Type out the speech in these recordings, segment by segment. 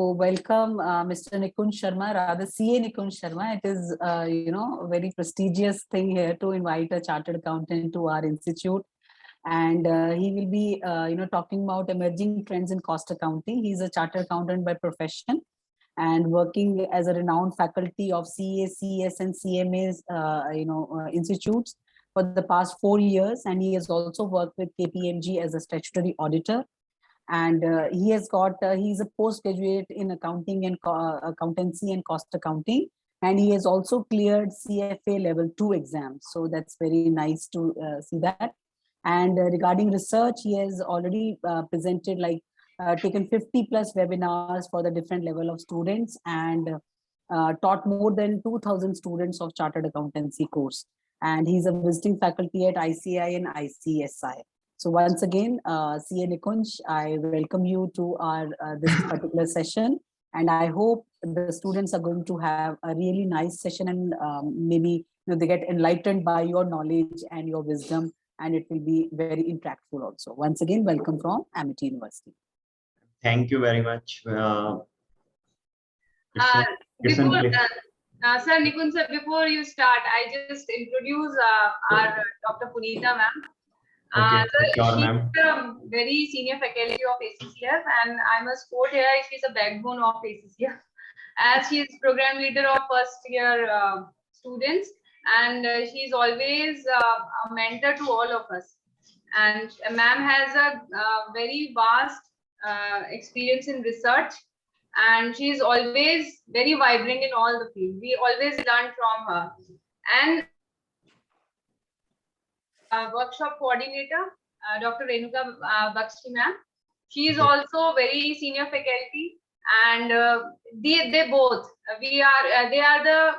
So welcome, Mr. Nikunj Sharma, rather CA Nikunj Sharma. It is, a very prestigious thing here to invite a chartered accountant to our institute. And he will be, talking about emerging trends in cost accounting. He's a chartered accountant by profession and working as a renowned faculty of CA, CS, and CMA's, institutes for the past 4 years. And he has also worked with KPMG as a statutory auditor. And he's a postgraduate in accounting and accountancy and cost accounting. And he has also cleared CFA level 2 exams. So that's very nice to see that. And regarding research, he has already presented taken 50 plus webinars for the different level of students and taught more than 2000 students of chartered accountancy course. And he's a visiting faculty at ICI and ICSI. So once again, CA Nikunj, I welcome you to our this particular session. And I hope the students are going to have a really nice session and maybe they get enlightened by your knowledge and your wisdom, and it will be very impactful also. Once again, welcome from Amity University. Thank you very much. Sir Nikunj sir, before you start, I just introduce our Dr. Punita ma'am. Okay, sure, she's ma'am. a very senior faculty of ACCF, and I must quote here, she's a backbone of ACCF, as she is program leader of first year students, and she's always a mentor to all of us. And ma'am has a very vast experience in research, and she is always very vibrant in all the fields. We always learn from her. And workshop coordinator, Dr. Renuka Bakshi ma'am. She is also very senior faculty, and they both they are the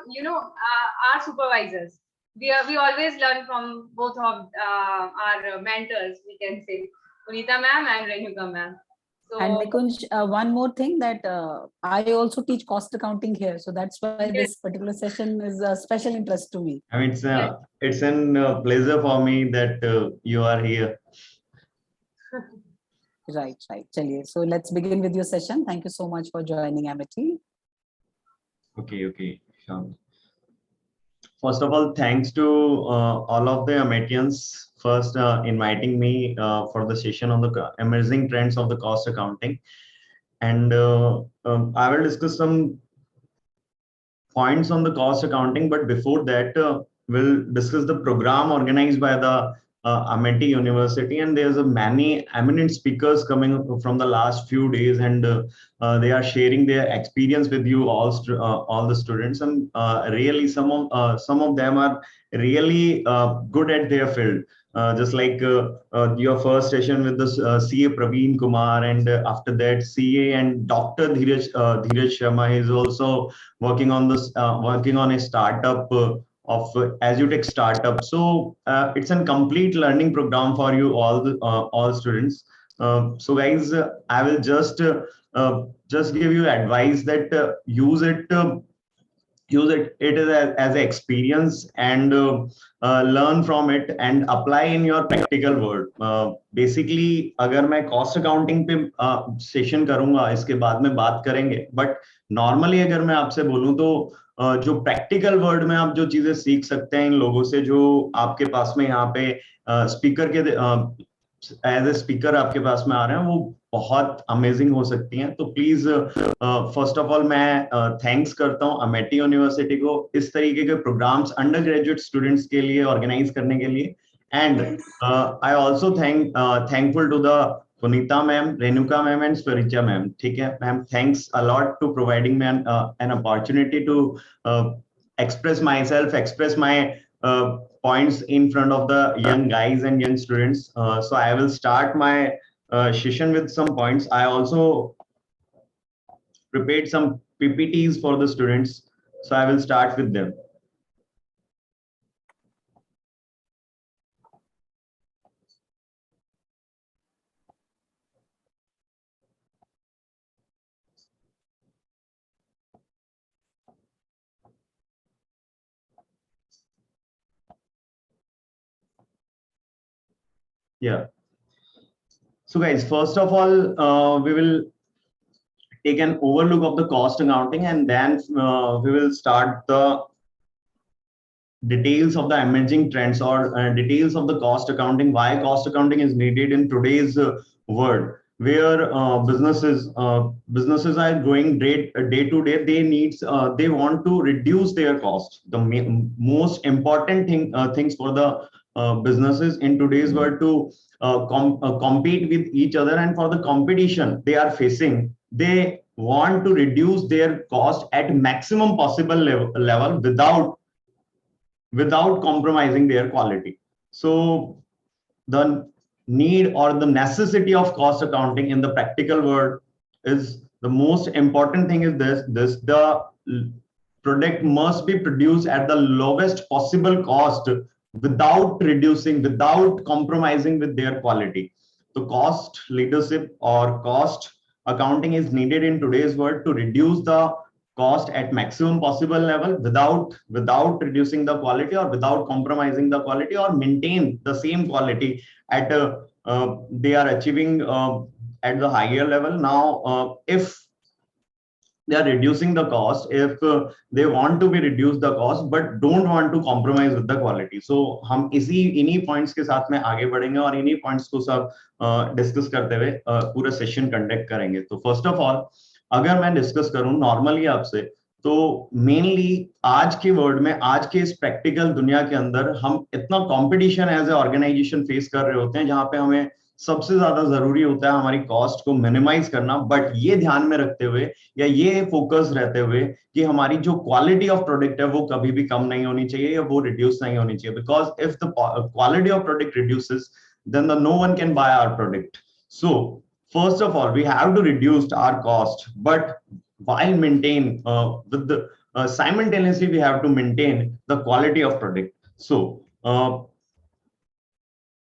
our supervisors. We always learn from both of our mentors, we can say, Punita ma'am and Renuka ma'am. So, and Nikunj, one more thing that I also teach cost accounting here. So that's why this particular session is a special interest to me. I mean, it's a pleasure for me that you are here. Right. Chaliye. So let's begin with your session. Thank you so much for joining Amity. Okay, sure. First of all, thanks to all of the Ametians first inviting me for the session on the emerging trends of the cost accounting. And I will discuss some points on the cost accounting, but before that, we'll discuss the program organized by the Amity University, and there's a many eminent speakers coming from the last few days, and they are sharing their experience with you all the students, and really some of them are really good at their field. Just like your first session with the CA Praveen Kumar, and after that CA and Dr. Dheeraj Sharma is also working on this working on a startup of Azutech startup. So it's a complete learning program for you all students. So guys, I will just give you advice that use it as an experience, and learn from it and apply in your practical world. Basically, अगर मैं cost accounting पे session करूंगा, इसके बाद में बात करेंगे, but normally अगर मैं आपसे बोलूं तो जो प्रैक्टिकल वर्ड में आप जो चीजें सीख सकते हैं इन लोगों से जो आपके पास में यहाँ पे स्पीकर के एज ए स्पीकर आपके पास में आ रहे हैं, वो बहुत अमेजिंग हो सकती हैं. तो प्लीज फर्स्ट ऑफ ऑल मैं थैंक्स करता हूँ अमेटी यूनिवर्सिटी को इस तरीके के प्रोग्राम्स अंडर ग्रेजुएट स्टूडेंट्स के लिए ऑर्गेनाइज करने के लिए. And I also thankful to the Punita ma'am, Renuka ma'am, and Swaricha ma'am. ठीक है ma'am, thanks a lot to providing me an opportunity to express myself, express my points in front of the young guys and young students. So I will start my session with some points. I also prepared some PPTs for the students, so I will start with them. Yeah. So guys, first of all, we will take an overlook of the cost accounting, and then we will start the details of the emerging trends or details of the cost accounting, why cost accounting is needed in today's world, where businesses are growing day to day. They want to reduce their cost. The most important things for the businesses in today's world to compete with each other, and for the competition they are facing, they want to reduce their cost at maximum possible level without compromising their quality. So the need or the necessity of cost accounting in the practical world is the most important thing is this: the product must be produced at the lowest possible cost without compromising with their quality. So cost leadership or cost accounting is needed in today's world to reduce the cost at maximum possible level without reducing the quality or without compromising the quality, or maintain the same quality at they are achieving at the higher level. Now if they are reducing the cost, if they want to be reduce the cost but don't want to compromise with the quality, so हम इन्हीं points के साथ में आगे बढ़ेंगे और इन्हीं points को सब डिस्कस करते हुए पूरा सेशन कंडक्ट करेंगे. तो फर्स्ट ऑफ ऑल अगर मैं डिस्कस करूं नॉर्मली आपसे, तो मेनली आज के वर्ल्ड में, आज के इस प्रैक्टिकल दुनिया के अंदर हम इतना competition as a organisation face कर रहे होते हैं, जहां पे हमें सबसे ज्यादा जरूरी होता है हमारी कॉस्ट को मिनिमाइज करना, बट ये ध्यान में रखते हुए या ये फोकस रहते हुए कि हमारी जो क्वालिटी ऑफ प्रोडक्ट है वो कभी भी कम नहीं होनी चाहिए या वो रिड्यूस नहीं होनी चाहिए. Because if the quality of product reduces, then no one can buy our product. So first of all, we have to reduce our cost, but while simultaneously we have to maintain the quality of product. So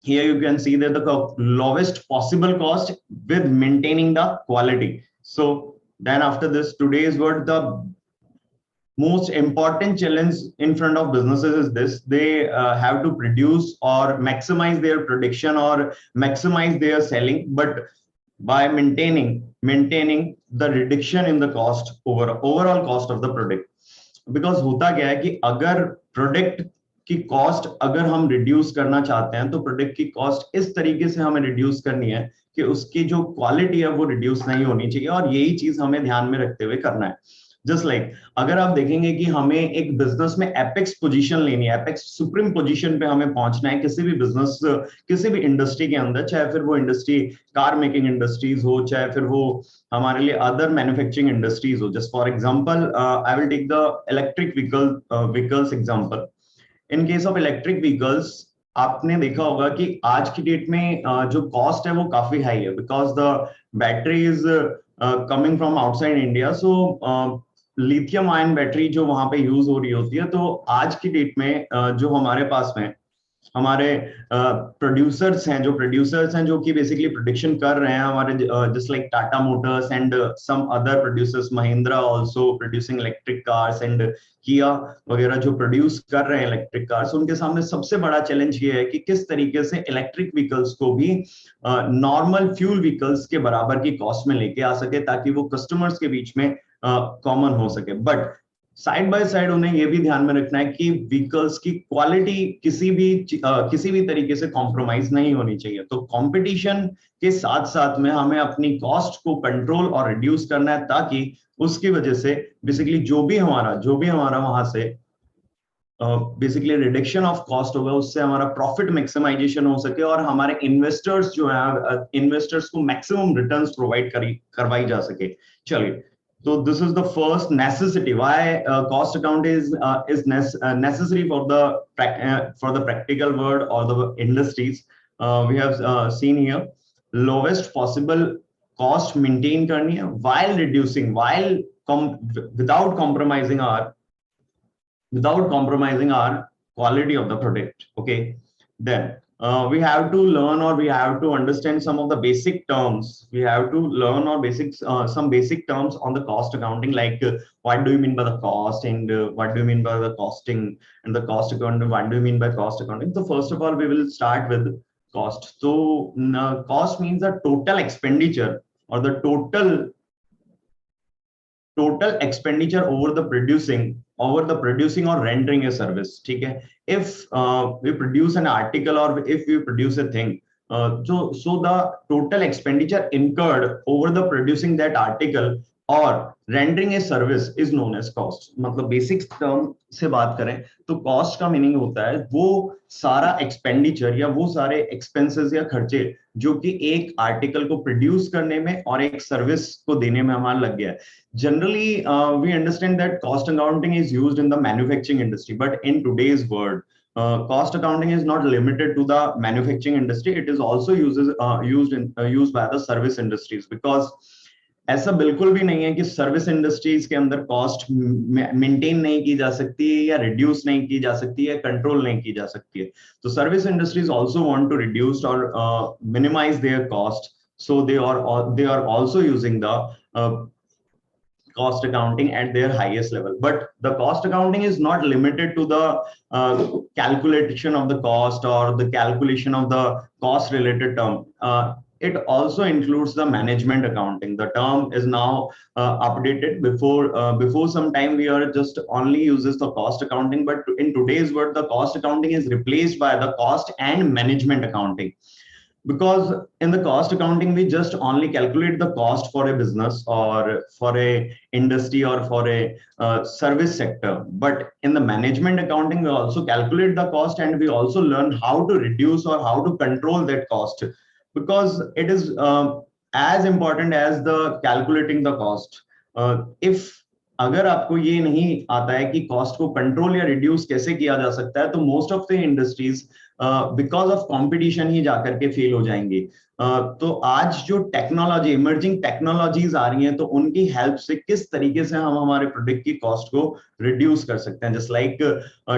here you can see that the lowest possible cost with maintaining the quality. So then after this, today's world, the most important challenge in front of businesses is this: they have to produce or maximize their production or maximize their selling, but by maintaining the reduction in the cost, overall cost of the product. Because होता क्या है कि अगर product की cost अगर हम reduce करना चाहते हैं, तो प्रोडक्ट की कॉस्ट इस तरीके से हमें रिड्यूस करनी है कि उसकी जो क्वालिटी है वो रिड्यूस नहीं होनी चाहिए, और यही चीज हमें ध्यान में रखते हुए करना है. जस्ट लाइक अगर आप देखेंगे कि हमें एक बिजनेस में एपेक्स पोजीशन लेनी है, एपेक्स सुप्रीम पोजीशन पे हमें पहुंचना है किसी भी बिजनेस, किसी भी इंडस्ट्री के अंदर, चाहे फिर वो इंडस्ट्री कार मेकिंग इंडस्ट्रीज हो, चाहे फिर वो हमारे लिए अदर मैन्युफैक्चरिंग इंडस्ट्रीज हो. Just for example I will take the electric vehicles example. In case of electric vehicles आपने देखा होगा कि आज की डेट में जो कॉस्ट है वो काफी हाई है, because the battery is coming from outside India. So lithium ion battery जो वहां पे यूज हो रही होती है, तो आज की डेट में जो हमारे पास में हमारे प्रोड्यूसर्स हैं जो कि बेसिकली प्रोडक्शन कर रहे हैं हमारे, just like Tata Motors and some other producers, Mahindra also producing electric cars and Kia वगैरह जो प्रोड्यूस कर रहे हैं इलेक्ट्रिक कार्स, उनके सामने सबसे बड़ा चैलेंज ये है कि किस तरीके से इलेक्ट्रिक व्हीकल्स को भी नॉर्मल फ्यूल व्हीकल्स के बराबर की कॉस्ट में लेके आ सके, ताकि वो कस्टमर्स के बीच में कॉमन हो सके. बट साइड बाय साइड उन्हें यह भी ध्यान में रखना है कि व्हीकल्स की क्वालिटी किसी भी तरीके से कॉम्प्रोमाइज नहीं होनी चाहिए. तो कंपटीशन के साथ साथ में हमें अपनी कॉस्ट को कंट्रोल और रिड्यूस करना है, ताकि उसकी वजह से बेसिकली जो भी हमारा वहां से बेसिकली रिडक्शन ऑफ कॉस्ट होगा, उससे हमारा प्रॉफिट मैक्सिमाइजेशन हो सके और हमारे इन्वेस्टर्स जो है, इन्वेस्टर्स को मैक्सिमम रिटर्न्स प्रोवाइड करवाई जा सके. चलिए, so this is the first necessity why cost account is necessary for the practical world or the industries. We have seen here lowest possible cost maintain करनी है while reducing, without compromising our quality of the product. Okay, then we have to learn, or we have to understand some of the basic terms. We have to learn some basic terms on the cost accounting, like what do you mean by the cost, and what do you mean by the costing, and the cost accounting, what do you mean by cost accounting. So first of all, we will start with cost. So cost means the total expenditure or the total total expenditure over the producing or rendering a service. ठीक है? If we produce an article or if we produce a thing, so the total expenditure incurred over the producing that article और rendering a service is known as cost. मतलब basic term से बात करें तो cost का meaning होता है वो सारा एक्सपेंडिचर या वो सारे एक्सपेंसेस या खर्चे जो कि एक आर्टिकल को प्रोड्यूस करने में और एक सर्विस को देने में हमारा लग गया है. Generally we understand that cost accounting is used in the manufacturing industry, but in today's world cost accounting is not limited to the manufacturing industry. It is also used by the service industries, because ऐसा बिल्कुल भी नहीं है कि service industries के अंदर cost maintain नहीं की जा सकती है या रिड्यूस नहीं की जा सकती है, कंट्रोल नहीं की जा सकती है. तो service industries also want to reduce और minimise their cost, so they are also using the cost accounting at their highest level. But the cost accounting is not limited to the calculation of the cost or the calculation of the cost related term. It also includes the management accounting. The term is now updated. Before some time we are just only uses the cost accounting, but in today's world the cost accounting is replaced by the cost and management accounting. Because in the cost accounting we just only calculate the cost for a business or for a industry or for a service sector, but in the management accounting we also calculate the cost and we also learn how to reduce or how to control that cost, because it is as important as the calculating the cost. If अगर आपको ये नहीं आता है कि cost को control या reduce कैसे किया जा सकता है, तो most of the industries because of competition ही जाकर के फेल हो जाएंगे. तो आज जो टेक्नोलॉजी, इमर्जिंग टेक्नोलॉजीज आ रही हैं, तो उनकी हेल्प से किस तरीके से हम हमारे प्रोडक्ट की कॉस्ट को रिड्यूस कर सकते हैं. Just like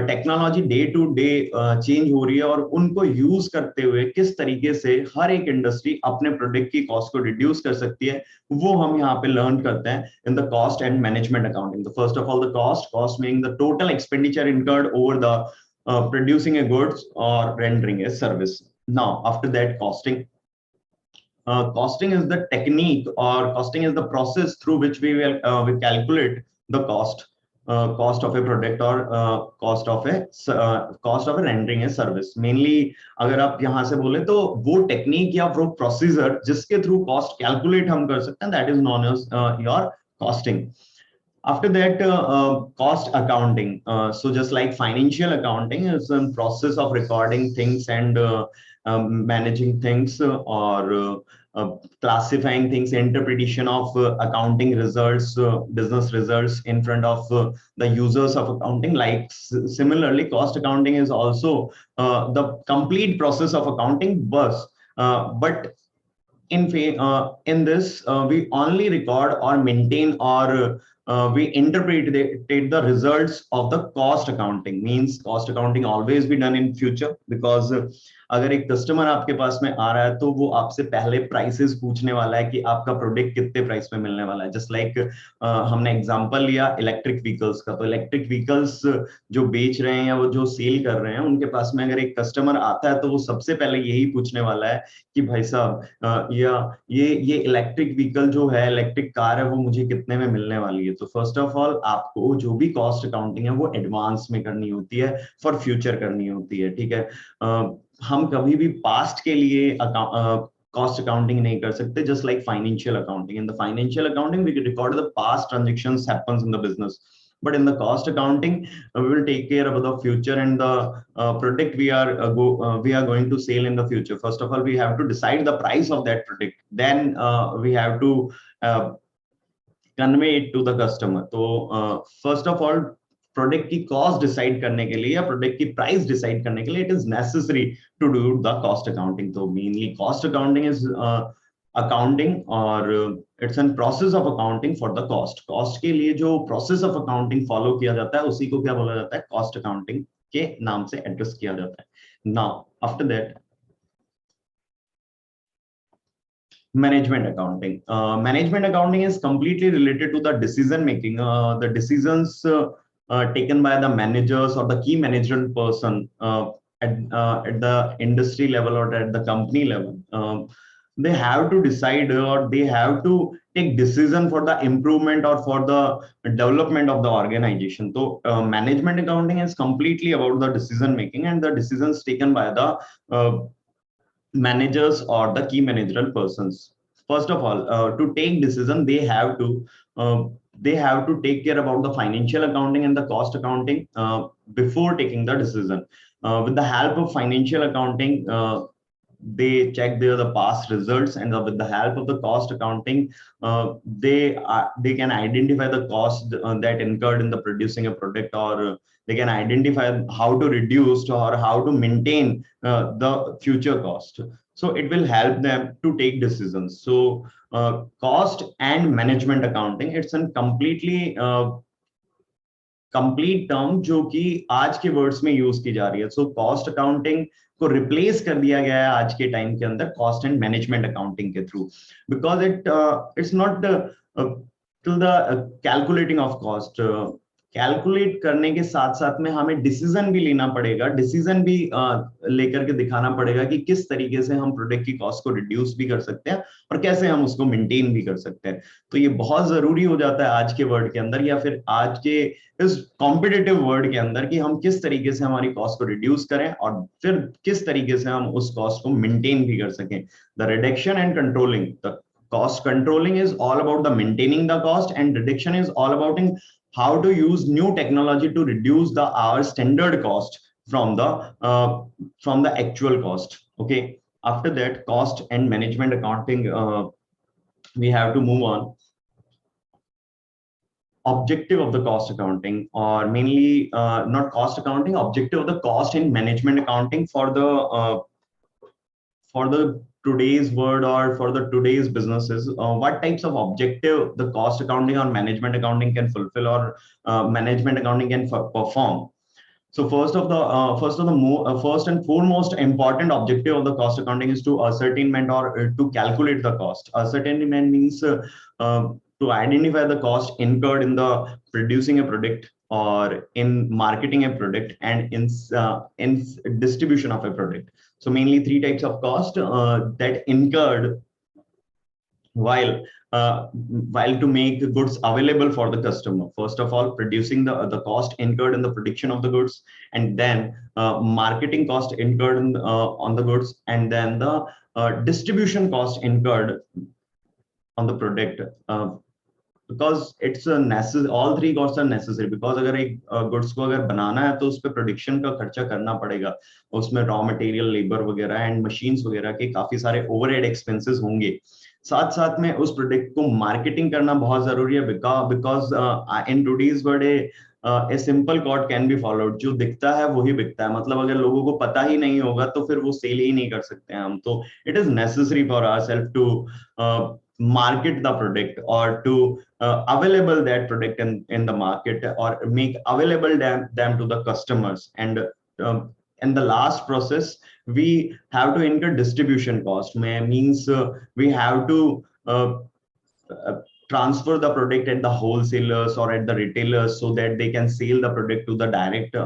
technology day to day change हो रही है और उनको यूज करते हुए किस तरीके से हर एक इंडस्ट्री अपने प्रोडक्ट की कॉस्ट को रिड्यूस कर सकती है, वो हम यहाँ पे लर्न करते हैं in the cost and management accounting. First of all the cost meaning the total expenditure incurred over the producing a goods or rendering a service. Now after that, costing. Costing is the technique or costing is the process through which we calculate the cost of a product or cost of a rendering a service. Mainly अगर आप यहाँ से बोले तो वो technique या वो procedure जिसके थ्रू कॉस्ट कैलकुलेट हम कर सकते हैं, that is known as your costing. After that, cost accounting. So just like financial accounting is a process of recording things and managing things or classifying things, interpretation of accounting results, business results in front of the users of accounting. Like similarly, cost accounting is also the complete process of accounting, but in this we only record or maintain or we interpret the results of the cost accounting. Means cost accounting always be done in future, because अगर एक customer आपके पास में आ रहा है तो वो आपसे पहले प्राइसेस पूछने वाला है कि आपका प्रोडक्ट कितने प्राइस में मिलने वाला है. जस्ट लाइक हमने एग्जांपल लिया इलेक्ट्रिक व्हीकल्स का, तो इलेक्ट्रिक व्हीकल्स जो बेच रहे हैं या वो जो सेल कर रहे हैं, उनके पास में अगर एक कस्टमर आता है तो वो सबसे पहले यही पूछने वाला है कि भाई साहब ये इलेक्ट्रिक व्हीकल जो है, इलेक्ट्रिक कार है, वो मुझे कितने में मिलने वाली है. तो फर्स्ट ऑफ ऑल आपको जो भी कॉस्ट अकाउंटिंग है वो एडवांस में करनी होती है, फॉर फ्यूचर करनी होती है. ठीक है, हम कभी भी पास्ट के लिए कॉस्ट अकाउंटिंग नहीं कर सकते. Just like financial accounting, in the financial accounting we record the past transactions happens in the business, but in the cost accounting we will take care about the future and the product we are going to sell in the future. First of all we have to decide the price of that product, then we have to convey it to the customer. So first of all product की cost decide करने के लिए या product की price decide करने के लिए it is necessary to do the cost accounting. तो mainly cost accounting is accounting और it's an process of accounting for the cost. Cost के लिए जो प्रोसेस ऑफ अकाउंटिंग फॉलो किया जाता है उसी को क्या बोला जाता है, कॉस्ट अकाउंटिंग के नाम से एड्रेस किया जाता है. Now after that management accounting. Management accounting is completely related to the decision making, the decisions taken by the managers or the key management person at the industry level or at the company level. They have to decide or they have to take decision for the improvement or for the development of the organization. So management accounting is completely about the decision making and the decisions taken by the managers or the key managerial persons. First of all, to take decision, they have to take care about the financial accounting and the cost accounting before taking the decision. With the help of financial accounting, they check the past results, and with the help of the cost accounting, they can identify the cost that incurred in the producing a product, or they can identify how to reduce or how to maintain the future cost. So it will help them to take decisions. So cost and management accounting, it's a complete term जो कि आज के words में use की जा रही है. So cost accounting को रिप्लेस कर दिया गया है आज के टाइम के अंदर कॉस्ट एंड मैनेजमेंट अकाउंटिंग के through, because it's not to the calculating of cost. Calculate करने के साथ साथ में हमें डिसीजन भी लेना पड़ेगा, डिसीजन भी लेकर के दिखाना पड़ेगा कि किस तरीके से हम प्रोडक्ट की कॉस्ट को रिड्यूस भी कर सकते हैं और कैसे हम उसको मेंटेन भी कर सकते हैं. तो ये बहुत जरूरी हो जाता है आज के वर्ड के अंदर, या फिर आज के इस कॉम्पिटिटिव वर्ड के अंदर, कि हम किस तरीके से हमारी कॉस्ट को रिड्यूस करें और फिर किस तरीके से हम उस कॉस्ट को मेंटेन भी कर सकें. The reduction and controlling, the cost controlling is all about the maintaining the cost, and reduction is all about how to use new technology to reduce the our standard cost from the actual cost. Okay, after that, cost and management accounting, we have to move on. Objective of the cost accounting, or mainly not cost accounting, objective of the cost and management accounting for the today's word or for the today's businesses. What types of objective the cost accounting or management accounting can fulfill, or management accounting can perform. So first and foremost important objective of the cost accounting is to ascertainment or to calculate the cost. Ascertainment means to identify the cost incurred in the producing a product, or in marketing a product, and in distribution of a product. So mainly three types of cost that incurred while to make goods available for the customer. First of all, producing the cost incurred in the production of the goods, and then marketing cost incurred on the goods, and then the distribution cost incurred on the product. Because it's a necessary, all three costs are necessary, because अगर एक goods को अगर बनाना है तो उस पे production का खर्चा करना पड़ेगा, उसमें रॉ मटेरियल, लेबर वगैरह एंड मशीन्स वगैरह के काफी सारे ओवरहेड एक्सपेंसेस होंगे. साथ साथ में उस प्रोडक्ट को मार्केटिंग करना बहुत जरूरी है, because in today's world a simple code can be followed. जो दिखता है वही बिकता है, मतलब अगर लोगों को पता ही नहीं होगा तो फिर वो सेल ही नहीं कर सकते हैं हम. तो it is necessary for ourself to market the product, or to available that product in the market, or make available them to the customers. And in the last process, we have to incur distribution cost. Means we have to transfer the product at the wholesalers or at the retailers, so that they can sell the product to the direct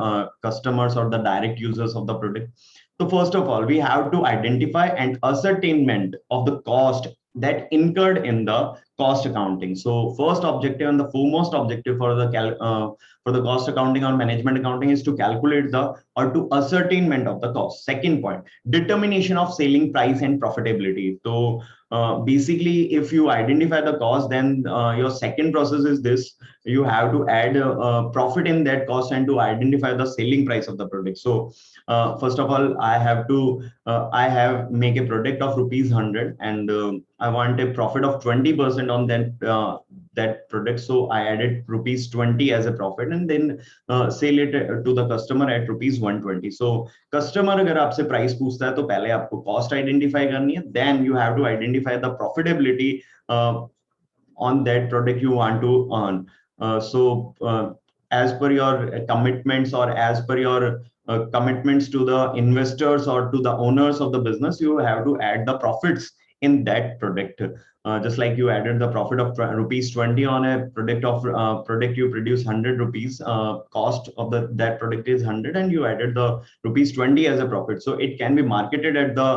customers or the direct users of the product. So first of all, we have to identify and ascertainment of the cost that incurred in the cost accounting. So first objective and the foremost objective for the cost accounting or management accounting is to calculate or to ascertainment of the cost. Second point, determination of selling price and profitability. So basically, if you identify the cost, then your second process is this: you have to add profit in that cost and to identify the selling price of the product. So first of all, I have make a product of ₹100, and I want a profit of 20% on that product. So I added ₹20 as a profit, and then sell it to the customer at ₹120. So customer अगर आपसे price पूछता है तो पहले आपको cost identify करनी है, then you have to identify the profitability on that product you want to earn. So as per your commitments, or as per your commitments to the investors or to the owners of the business, you have to add the profits in that product. Just like you added the profit of ₹20 on a product you produce ₹100, cost of that product is 100, and you added the ₹20 as a profit. So it can be marketed at the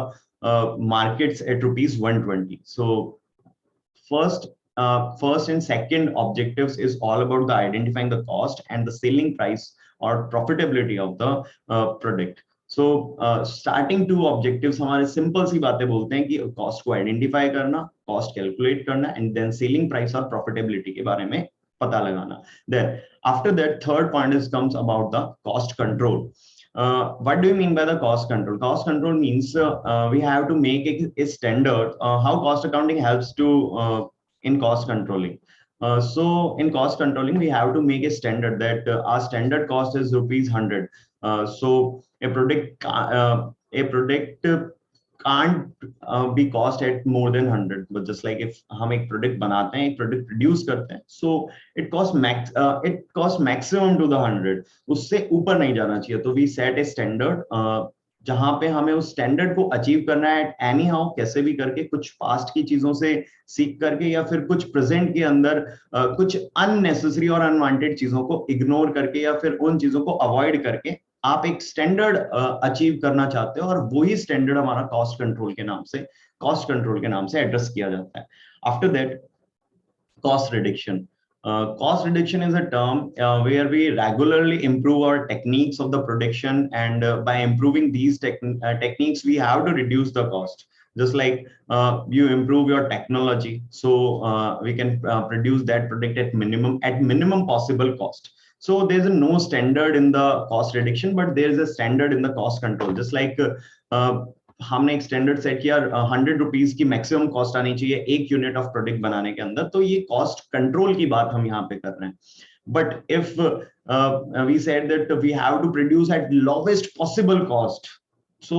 markets at ₹120. So first, first and second objectives is all about the identifying the cost and the selling price or profitability of the product. So starting two objectives हमारे simple सी बातें बोलते हैं कि cost को identify करना, cost calculate करना, and then selling price और profitability के बारे में पता लगाना. Then after that, third point comes about the cost control. What do you mean by the cost control? Cost control means we have to make a standard. How cost accounting helps to in cost controlling. So in cost controlling, we have to make a standard that our standard cost is ₹100. So a product can't be cost at more than 100. But just like if हम एक product बनाते हैं, एक product produce करते हैं, so it costs maximum to the 100. उससे ऊपर नहीं जाना चाहिए. तो we set a standard जहां पे हमें उस स्टैंडर्ड को अचीव करना है एनी हाउ, कैसे भी करके, कुछ पास्ट की चीजों से सीख करके या फिर कुछ प्रेजेंट के अंदर कुछ अननेसेसरी और अनवांटेड चीजों को इग्नोर करके या फिर उन चीजों को अवॉइड करके आप एक स्टैंडर्ड अचीव करना चाहते हो, और वही स्टैंडर्ड हमारा कॉस्ट कंट्रोल के नाम से एड्रेस किया जाता है. After that, cost reduction. Cost reduction is a term where we regularly improve our techniques of the production, and by improving these techniques, we have to reduce the cost. Just like you improve your technology, so we can produce that product at minimum possible cost. So there's no standard in the cost reduction, but there's a standard in the cost control. Just like हमने एक standard set किया, ₹100 की maximum cost आनी चाहिए एक unit of product बनाने के अंदर, तो ये कॉस्ट कंट्रोल की बात हम यहाँ पे कर रहे हैं. But if we said that we have to produce at lowest possible cost, so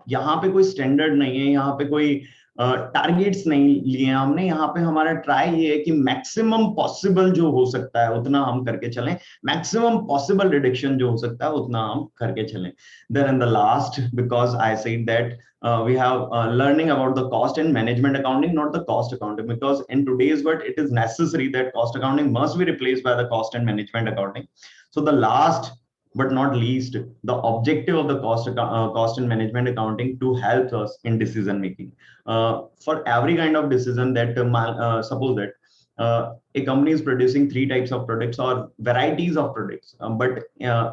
यहाँ पे कोई स्टैंडर्ड नहीं है, यहाँ पे कोई टारगेट्स नहीं लिए हमने. यहाँ पे हमारा ट्राई ये है कि मैक्सिमम पॉसिबल जो हो सकता है उतना हम करके चलें, मैक्सिमम पॉसिबल रिडक्शन जो हो सकता है उतना हम करके चलें. Then in the last, because I said that we have learning about the cost and management accounting, not the cost accounting, because in today's world it is necessary that cost accounting must be replaced by the cost and management accounting. So the last but not least, the objective of the cost and management accounting to help us in decision making. For every kind of decision that suppose that a company is producing 3 types of products or varieties of products, but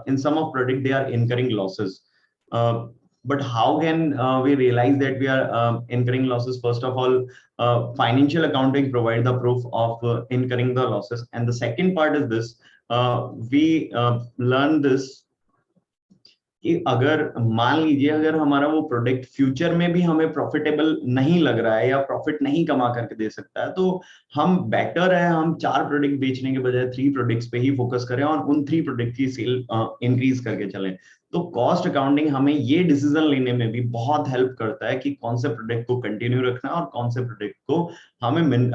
in some of product they are incurring losses. But how can we realize that we are incurring losses? First of all, financial accounting provide the proof of incurring the losses. And the second part is this, we learn this कि अगर मान लीजिए अगर हमारा वो product future में भी हमें प्रॉफिटेबल नहीं लग रहा है या प्रॉफिट नहीं कमा करके दे सकता है, तो हम बेटर है हम 4 प्रोडक्ट बेचने के बजाय 3 प्रोडक्ट्स पे ही फोकस करें और उन 3 प्रोडक्ट की सेल इंक्रीज करके चलें. तो कॉस्ट अकाउंटिंग हमें ये डिसीजन लेने में भी बहुत हेल्प करता है कि कौन से प्रोडक्ट को कंटिन्यू रखना है और कौन से प्रोडक्ट को हमें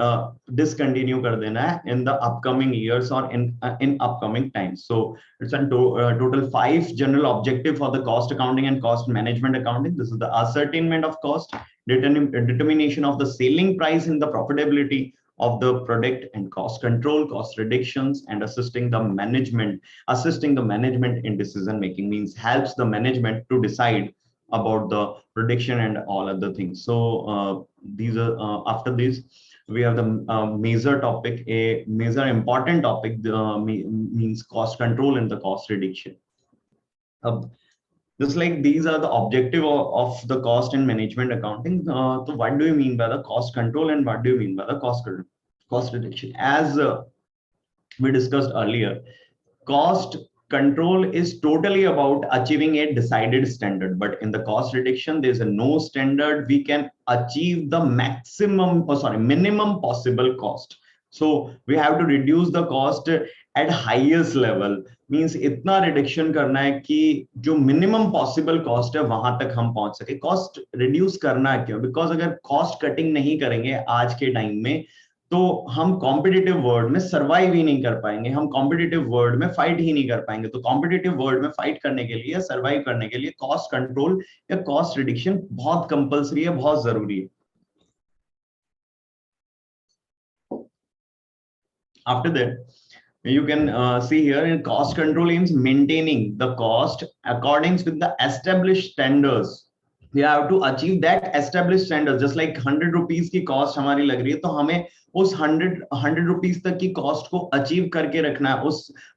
डिसकंटिन्यू कर देना है इन द अपकमिंग ईयर्स और in upcoming times. So it's a total 5 general objective for the cost accounting and cost management accounting. This is the ascertainment of cost, determination of the selling price and the profitability of the product, and cost control, cost reductions, and assisting the management in decision making, means helps the management to decide about the prediction and all other things. So these are after this we have the major topic, a major important topic, means cost control and the cost reduction. Just like these are the objective of the cost and management accounting. So what do you mean by the cost control and what do you mean by the cost reduction? As we discussed earlier, cost control is totally about achieving a decided standard, but in the cost reduction there is no standard. We can achieve the minimum possible cost. So we have to reduce the cost at highest level, means इतना reduction करना है कि जो minimum possible cost है वहां तक हम पहुंच सके. कॉस्ट रिड्यूस करना है क्यों? बिकॉज अगर कॉस्ट कटिंग नहीं करेंगे आज के टाइम में तो हम कॉम्पिटिटिव वर्ल्ड में सर्वाइव ही नहीं कर पाएंगे, हम कॉम्पिटिटिव वर्ल्ड में फाइट ही नहीं कर पाएंगे. तो कॉम्पिटिटिव वर्ल्ड में फाइट करने के लिए, सर्वाइव करने के लिए कॉस्ट कंट्रोल या कॉस्ट रिडक्शन बहुत कंपल्सरी है, बहुत जरूरी है. After that, you can see here in cost control aims maintaining the cost according with the established standards we have to achieve that established standard. Just like 100 rupees की cost हमारी लग रही है, तो हमें उस 100 rupees तक की cost को achieve करके रखना है,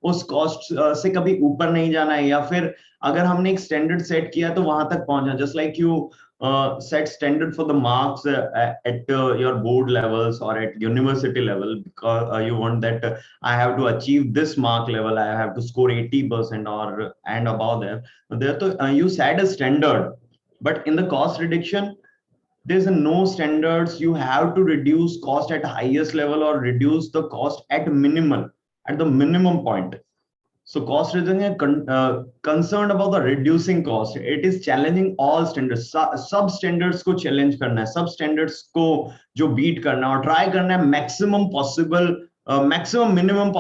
उस cost से कभी ऊपर नहीं जाना है, या फिर अगर हमने एक standard set किया तो वहां तक पहुंचना. Just like you set standard for the marks at your board levels or at university level, because you want that I have to achieve this mark level, I have to score 80% or and above there. So you set a standard. But in the cost reduction, there's no standards. You have to reduce cost at highest level or reduce the cost at the minimum point. So cost reduction concerned about the reducing cost. It is challenging all standards. Sub standards को challenge करना है, sub standards को जो beat करना और try करना है maximum minimum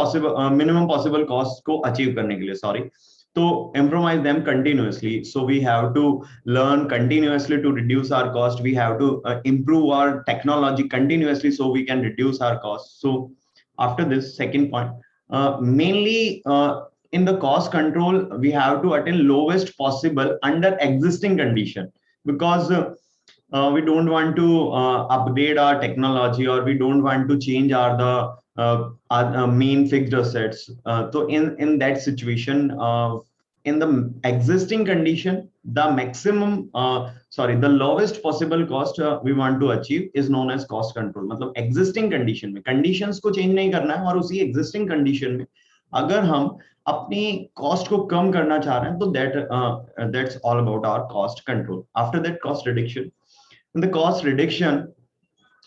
possible cost को achieve करने के लिए. Sorry. To improvise them continuously. So we have to learn continuously to reduce our cost. We have to improve our technology continuously so we can reduce our costs. So after this second point, mainly in the cost control, we have to attain lowest possible under existing condition, because we don't want to upgrade our technology, or we don't want to change our main fixed assets. So in that situation, in the existing condition, the lowest possible cost we want to achieve is known as cost control. मतलब existing condition में conditions को change नहीं करना है, और उसी existing condition में अगर हम अपनी cost को कम करना चाह रहे हैं, तो that's all about our cost control. After that, cost reduction. In the cost reduction,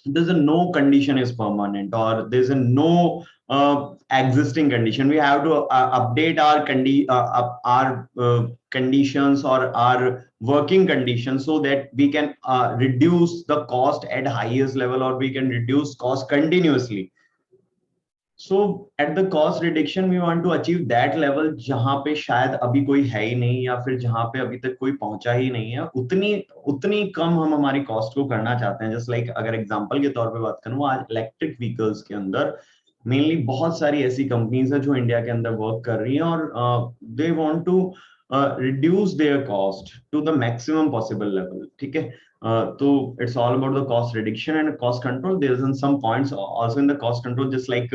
there's no condition is permanent, or there's no existing condition. We have to update our conditions or our working conditions so that we can reduce the cost at highest level, or we can reduce cost continuously. So at the cost reduction, we want to achieve that level जहां पे शायद अभी कोई है ही नहीं, या फिर जहां पे अभी तक कोई पहुंचा ही नहीं है, उतनी कम हम हमारी कॉस्ट को करना चाहते हैं. जस्ट लाइक अगर एग्जांपल के तौर पे बात करूं, आज इलेक्ट्रिक व्हीकल्स के अंदर मेनली बहुत सारी ऐसी कंपनीज है जो इंडिया के अंदर वर्क कर रही हैं, और they want to reduce their cost to the maximum possible level. ठीक है. So it's all about the cost reduction and cost control. There's some points also in the cost control, just like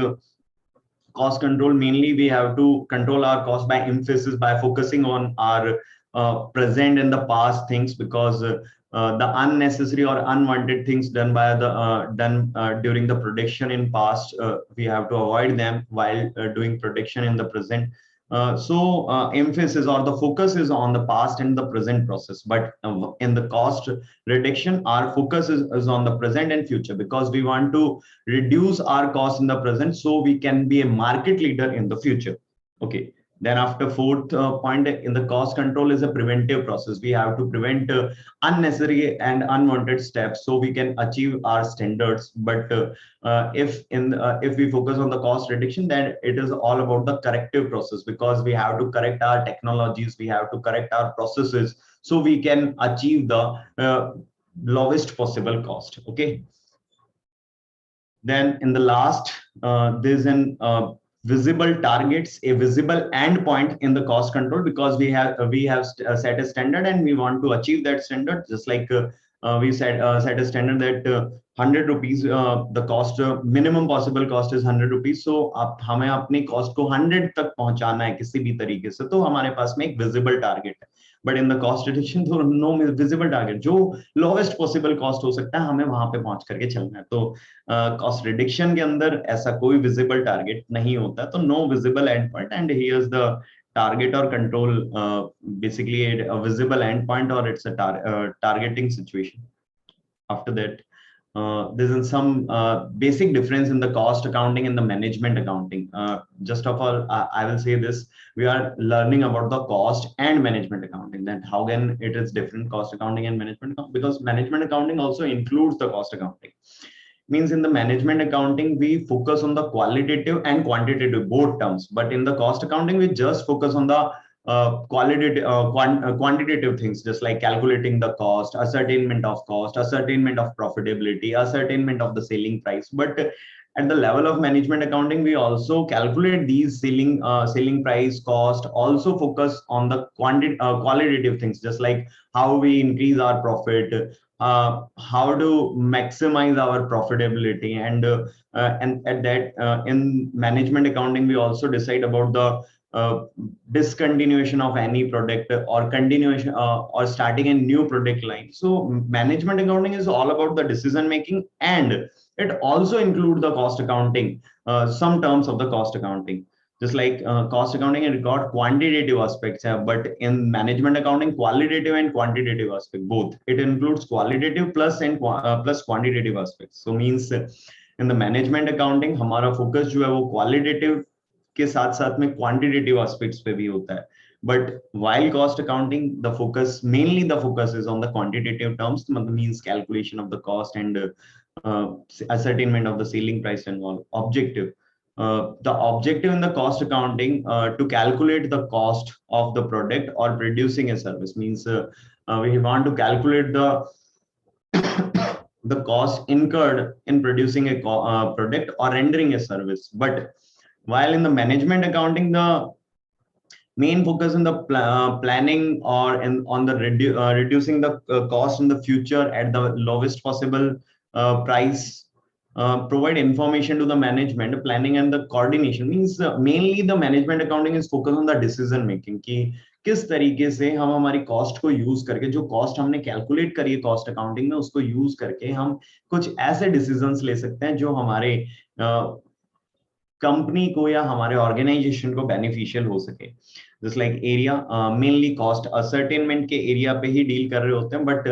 cost control. Mainly we have to control our cost by emphasis, by focusing on our present and the past things, because the unnecessary or unwanted things done by during the production in past, we have to avoid them while doing production in the present. So emphasis or the focus is on the past and the present process, but in the cost reduction, our focus is on the present and future, because we want to reduce our cost in the present so we can be a market leader in the future. Okay. Then after fourth point in the cost control is a preventive process. We have to prevent unnecessary and unwanted steps so we can achieve our standards. But if we focus on the cost reduction, then it is all about the corrective process, because we have to correct our technologies, we have to correct our processes so we can achieve the lowest possible cost. Okay. Then in the last, there's an visible targets, a visible endpoint in the cost control, because we have set a standard and we want to achieve that standard. Just like we set a standard that 100 rupees, the cost minimum possible cost is 100 rupees. So अब हमें अपनी cost को 100 तक पहुंचाना है किसी भी तरीके से, तो हमारे पास में एक visible target है. But in the cost reduction, तो no visible target. जो lowest possible cost हो सकता है, हमें वहां पे पहुंच करके चलना है. तो cost reduction के अंदर ऐसा कोई visible target नहीं होता, तो no visible endpoint. And here's the target or control, basically a visible endpoint, or it's a targeting situation. After that, there's some basic difference in the cost accounting and the management accounting. Just of all, I will say this: we are learning about the cost and management accounting. That how can it is different, cost accounting and management accounting, because management accounting also includes the cost accounting. Means in the management accounting, we focus on the qualitative and quantitative both terms, but in the cost accounting, we just focus on the quantitative things, just like calculating the cost, ascertainment of cost, ascertainment of profitability, ascertainment of the selling price. But at the level of management accounting, we also calculate these selling price, cost, also focus on the qualitative things, just like how we increase our profit, how to maximize our profitability, and at that in management accounting we also decide about the discontinuation of any product or continuation or starting a new product line. So management accounting is all about the decision making, and it also includes the cost accounting, some terms of the cost accounting. Just like cost accounting and record quantitative aspects, but in management accounting, qualitative and quantitative aspect both. It includes qualitative plus plus quantitative aspects. So means in the management accounting, हमारा focus जो है वो qualitative के साथ साथ में quantitative aspects पे भी होता है. But while cost accounting, mainly the focus is on the quantitative terms, means calculation of the cost and ascertainment of the selling price and all. Objective. The objective in the cost accounting to calculate the cost of the product or producing a service, means we want to calculate the the cost incurred in producing a product or rendering a service. But while in the management accounting, the main focus in the planning or on the reducing the cost in the future at the lowest possible price, provide information to the management planning and the coordination. Means mainly the management accounting is focused on the decision making, कि किस तरीके से हम हमारी cost को use करके, जो cost हमने कैलकुलेट करी है कॉस्ट अकाउंटिंग में, उसको यूज करके हम कुछ ऐसे डिसीजंस ले सकते हैं जो हमारे कंपनी को या हमारे ऑर्गेनाइजेशन को बेनिफिशियल हो सके. Just like area, mainly cost ascertainment के एरिया पे ही डील कर रहे होते हैं, बट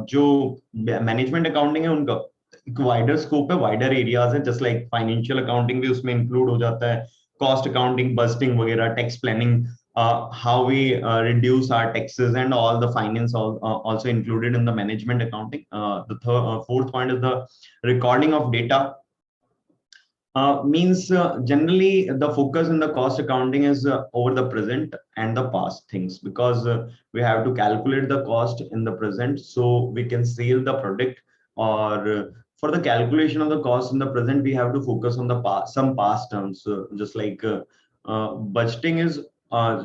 जो मैनेजमेंट अकाउंटिंग है उनका एक वाइडर स्कोप है, वाइडर एरियाज है. जस्ट लाइक फाइनेंशियल अकाउंटिंग भी उसमें इंक्लूड हो जाता है, कॉस्ट अकाउंटिंग, बजटिंग वगैरह, tax planning, how we reduce our taxes and all the finance also included in the management accounting. The fourth point is the recording of data. Means generally the focus in the cost accounting is over the present and the past things, because we have to calculate the cost in the present so we can sell the product, or for the calculation of the cost in the present we have to focus on the past, some past terms. Just like budgeting is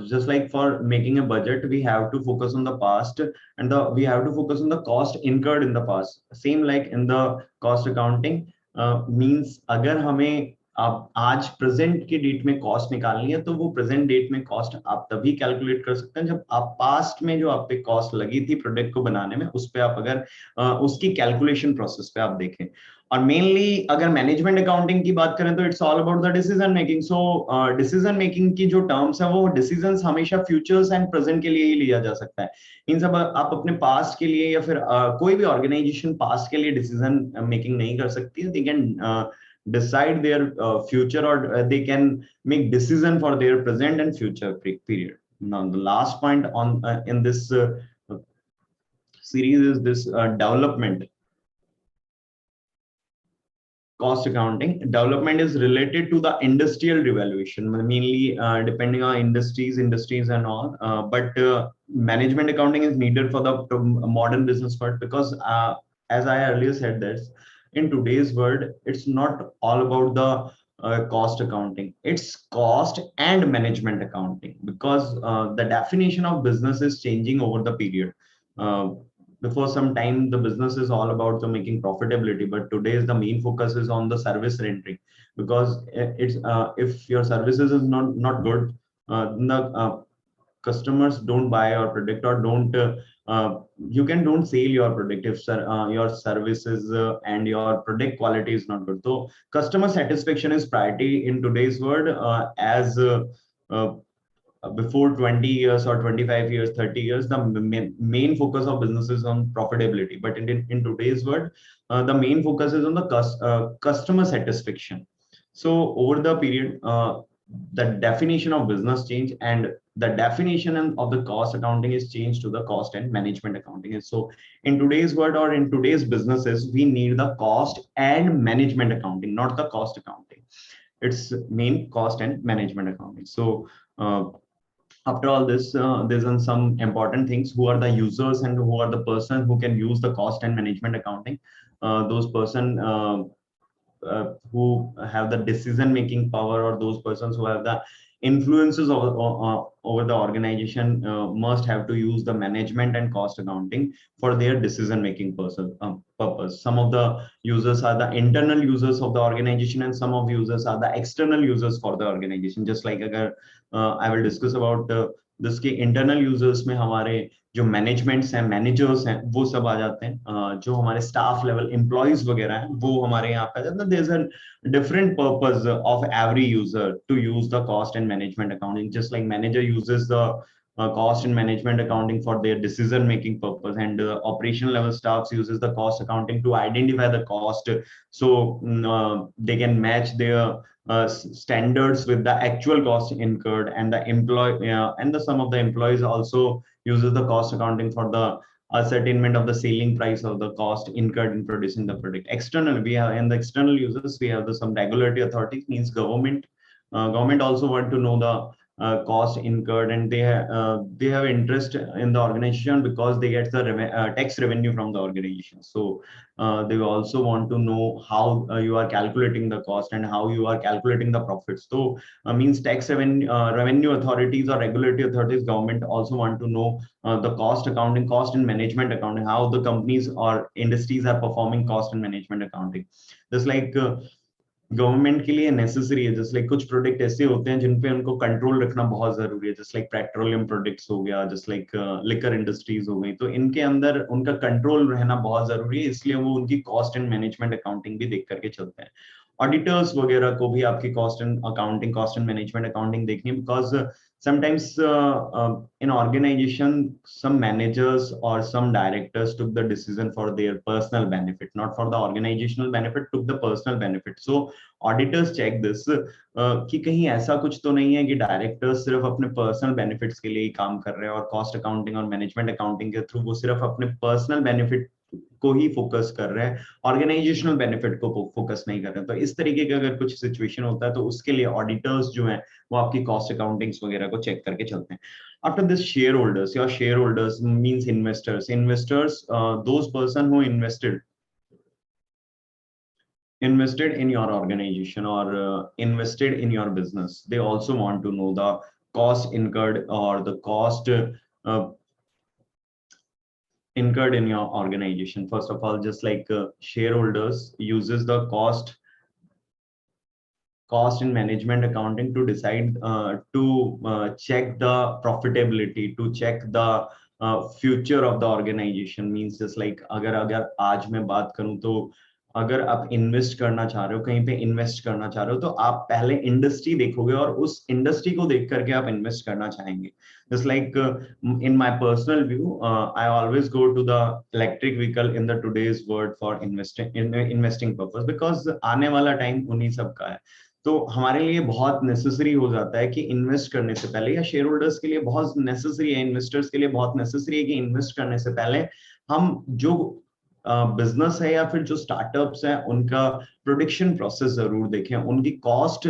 just like for making a budget, we have to focus on the past, and we have to focus on the cost incurred in the past. Same like in the cost accounting, means अगर हमें आप आज present की date में cost निकालनी है, तो वो प्रेजेंट डेट में कॉस्ट आप तभी कैलकुलेट कर सकते हैं जब आप पास्ट में जो आप पे कॉस्ट लगी थी प्रोडक्ट को बनाने में, उस पे आप अगर उसकी कैलकुलेशन प्रोसेस पे आप देखें. और मेनली अगर मैनेजमेंट अकाउंटिंग की बात करें तो it's all about the decision making. So decision making की जो टर्म्स है वो डिसीजंस हमेशा फ्यूचर्स एंड प्रेजेंट के लिए ही लिया जा सकता है. इन सब आप अपने पास्ट के लिए या फिर कोई भी ऑर्गेनाइजेशन पास्ट के लिए डिसीजन मेकिंग नहीं कर सकती है. They can decide their future, or they can make decision for their present and future period. Now the last point on in this series is this development cost accounting. Development is related to the industrial revaluation, mainly depending on industries and all, but management accounting is needed for the modern business part, because as I earlier said, that in today's world, it's not all about the cost accounting. It's cost and management accounting, because the definition of business is changing over the period. Before some time, the business is all about the making profitability, but today the main focus is on the service rendering, because it's if your services is not good, the customers don't buy your product, or don't don't sell your product if your services and your product quality is not good. So customer satisfaction is priority in today's world, as before 20 years or 25 years, 30 years, the main focus of business is on profitability. But in today's world, the main focus is on the customer satisfaction. So over the period, the definition of business change, and the definition of the cost accounting is changed to the cost and management accounting. So in today's world, or in today's businesses, we need the cost and management accounting, not the cost accounting. It's main cost and management accounting. So after all this, there's some important things. Who are the users and who are the person who can use the cost and management accounting? Those person who have the decision making power, or those persons who have the influences over the organization must have to use the management and cost accounting for their decision making purpose. Some of the users are the internal users of the organization, and some of users are the external users for the organization. Just like agar I will discuss about this के internal users में हमारे जो managements हैं, managers हैं, वो सब आ जाते हैं. जो हमारे स्टाफ लेवल एम्प्लॉइज वगैरह हैं, वो हमारे यहाँ पे आ जाते हैं. There is a different purpose of every user to use the cost and management accounting. Just like manager uses the cost and management accounting for their decision making purpose, and operational level staffs uses the cost accounting to identify the cost, so they can match their standards with the actual cost incurred. And the employee and the some of the employees also uses the cost accounting for the ascertainment of the selling price of the cost incurred in producing the product. External, we have in the external users, we have some regulatory authorities, means government. Government also want to know the cost incurred, and they have interest in the organization because they get the tax revenue from the organization. So they also want to know how you are calculating the cost and how you are calculating the profits. So means tax revenue authorities or regulatory authorities, government also want to know the cost accounting, cost and management accounting, how the companies or industries are performing cost and management accounting. Just like government के लिए necessary है. Just like कुछ product ऐसे होते हैं जिन पे उनको control रखना बहुत जरूरी है. जस्ट लाइक पेट्रोलियम प्रोडक्ट्स हो गया, जस्ट लाइक लिकर इंडस्ट्रीज हो गई, तो इनके अंदर उनका कंट्रोल रहना बहुत जरूरी है. इसलिए वो उनकी कॉस्ट एंड मैनेजमेंट अकाउंटिंग भी देख करके चलते हैं. ऑडिटर्स वगैरह को भी आपकी cost and accounting, cost and management accounting देखनी है, because sometimes in organization some managers or some directors took the decision for their personal benefit, not for the organizational benefit, took the personal benefit. So auditors check this कि कहीं ऐसा कुछ तो नहीं है कि डायरेक्टर्स सिर्फ अपने पर्सनल बेनिफिट्स के लिए ही काम कर रहे हैं और कॉस्ट अकाउंटिंग और मैनेजमेंट अकाउंटिंग के थ्रू वो सिर्फ अपने पर्सनल बेनिफिट को ही फोकस कर रहे हैं, ऑर्गेनाइजेशनल बेनिफिट को फोकस नहीं कर रहे हैं. तो इस तरीके का अगर कुछ सिचुएशन होता है तो उसके लिए ऑडिटर्स जो हैं वो आपकी कॉस्ट अकाउंटिंग्स वगैरह को चेक करके चलते हैं. After this share holders, your share holders means investors. Investors those person who invested in your organization or invested in your business. They also want to know the cost incurred or the cost incurred in your organization. First of all, just like shareholders uses the cost and management accounting to decide to check the profitability, to check the future of the organization. Means just like अगर आज मैं बात करूं तो अगर आप invest करना चाह रहे हो, कहीं पे इन्वेस्ट करना चाह रहे हो, तो आप पहले इंडस्ट्री देखोगे और उस इंडस्ट्री को देख करके आप इन्वेस्ट करना चाहेंगे. Just like in my personal view, I always go to the electric vehicle in the today's world for investing purpose, because आने वाला टाइम उन्हीं सब का है. तो हमारे लिए बहुत नेसेसरी हो जाता है कि इन्वेस्ट करने से पहले, या शेयर होल्डर्स के लिए बहुत नेसेसरी है, इन्वेस्टर्स के लिए बहुत नेसेसरी है कि इन्वेस्ट करने से पहले हम जो बिजनेस है या फिर जो स्टार्टअप्स हैं उनका प्रोडक्शन प्रोसेस जरूर देखें, उनकी cost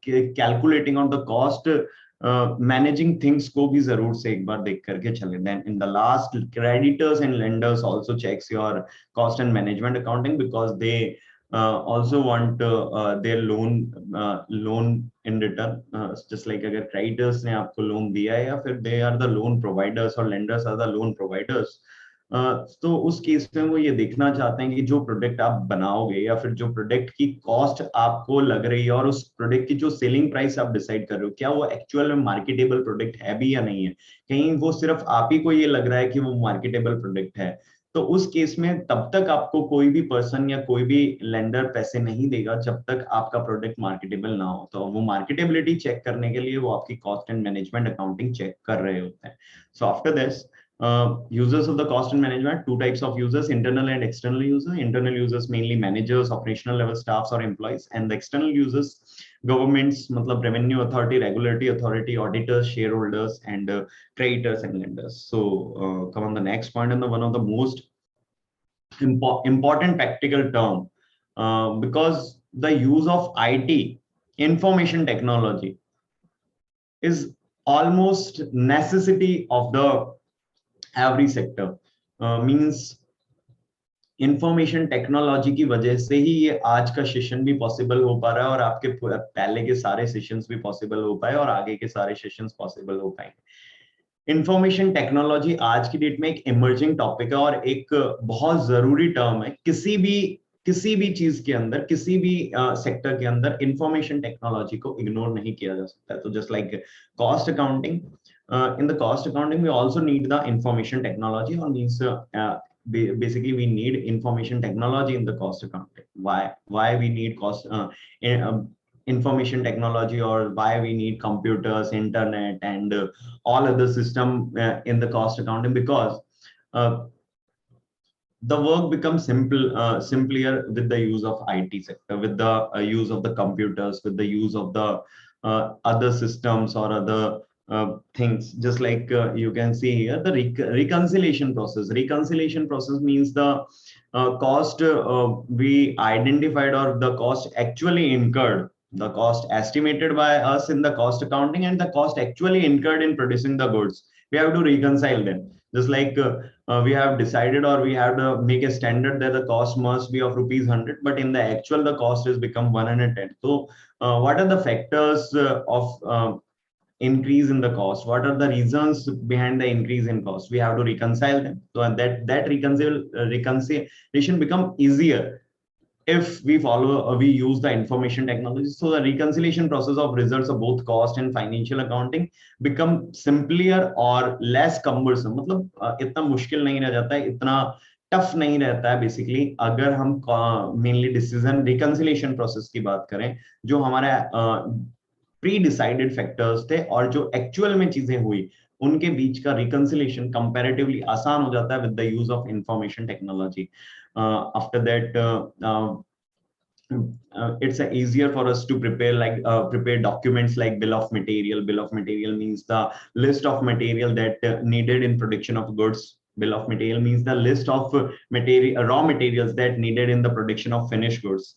calculating on the cost managing things को भी जरूर से एक बार देख करके चले. Then in the last, creditors and lenders also checks your cost and management accounting, because they also want their loan in return. Just like अगर creditors ने आपको लोन दिया है या फिर they are the loan providers और lenders are the loan providers, तो उस केस में वो ये देखना चाहते हैं कि जो प्रोडक्ट आप बनाओगे या फिर जो प्रोडक्ट की कॉस्ट आपको लग रही है और उस प्रोडक्ट की जो सेलिंग प्राइस आप डिसाइड कर रहे हो, क्या वो एक्चुअल में मार्केटेबल प्रोडक्ट है भी या नहीं है. कहीं वो सिर्फ आप ही को ये लग रहा है कि वो मार्केटेबल प्रोडक्ट है, तो उस केस में तब तक आपको कोई भी पर्सन या कोई भी लेंडर पैसे नहीं देगा जब तक आपका प्रोडक्ट मार्केटेबल ना हो. तो वो मार्केटेबिलिटी चेक करने के लिए वो आपकी cost and management accounting check कर रहे होते हैं. So after this, users of the cost and management, two types of users, internal and external users. Internal users mainly managers, operational level staffs or employees, and the external users governments, matlab revenue authority, regulatory authority, auditors, shareholders, and creditors and lenders. So come on the next point, and the one of the most important practical term, because the use of IT, information technology, is almost necessity of the every sector. Means information technology की वजह से ही ये आज का session भी possible हो पा रहा है और आपके पहले के सारे सेशंस भी पॉसिबल हो पाए और आगे के सारे सेशंस पॉसिबल हो पाएंगे। इंफॉर्मेशन टेक्नोलॉजी आज की डेट में एक इमर्जिंग टॉपिक है और एक बहुत जरूरी टर्म है। किसी भी चीज के अंदर, किसी भी सेक्टर के अंदर इंफॉर्मेशन टेक्नोलॉजी को इग्नोर नहीं किया जा सकता है। तो just like cost accounting, in the cost accounting we also need the information technology, or means basically we need information technology in the cost accounting. Why we need information technology, or why we need computers, internet, and all other system in the cost accounting? Because the work becomes simpler with the use of IT sector, with the use of the computers, with the use of the other systems or other things. Just like you can see here, the reconciliation process. Reconciliation process means the cost we identified, or the cost actually incurred, the cost estimated by us in the cost accounting, and the cost actually incurred in producing the goods. We have to reconcile them. Just like we have decided, or we have to make a standard that the cost must be of ₹100, but in the actual the cost has become 110. So what are the factors of increase in the cost? What are the reasons behind the increase in cost? We have to reconcile them. So that reconciliation become easier if we use the information technology. So the reconciliation process of results of both cost and financial accounting become simpler or less cumbersome. मतलब इतना मुश्किल नहीं रह जाता है, इतना tough नहीं रहता है बेसिकली, अगर हम मेनली डिसीजन रिकंसिलिएशन प्रोसेस की बात करें, जो हमारे प्री डिसाइडेड फैक्टर्स थे और जो एक्चुअल में चीजें हुई, उनके बीच का रिकंसिलिएशन कंपैरेटिवली आसान हो जाता है with the use of information technology. After that, it's easier for us to prepare documents like bill of material. Bill of material means the list of material that needed in production of goods. Bill of material means the list of raw materials that needed in the production of finished goods.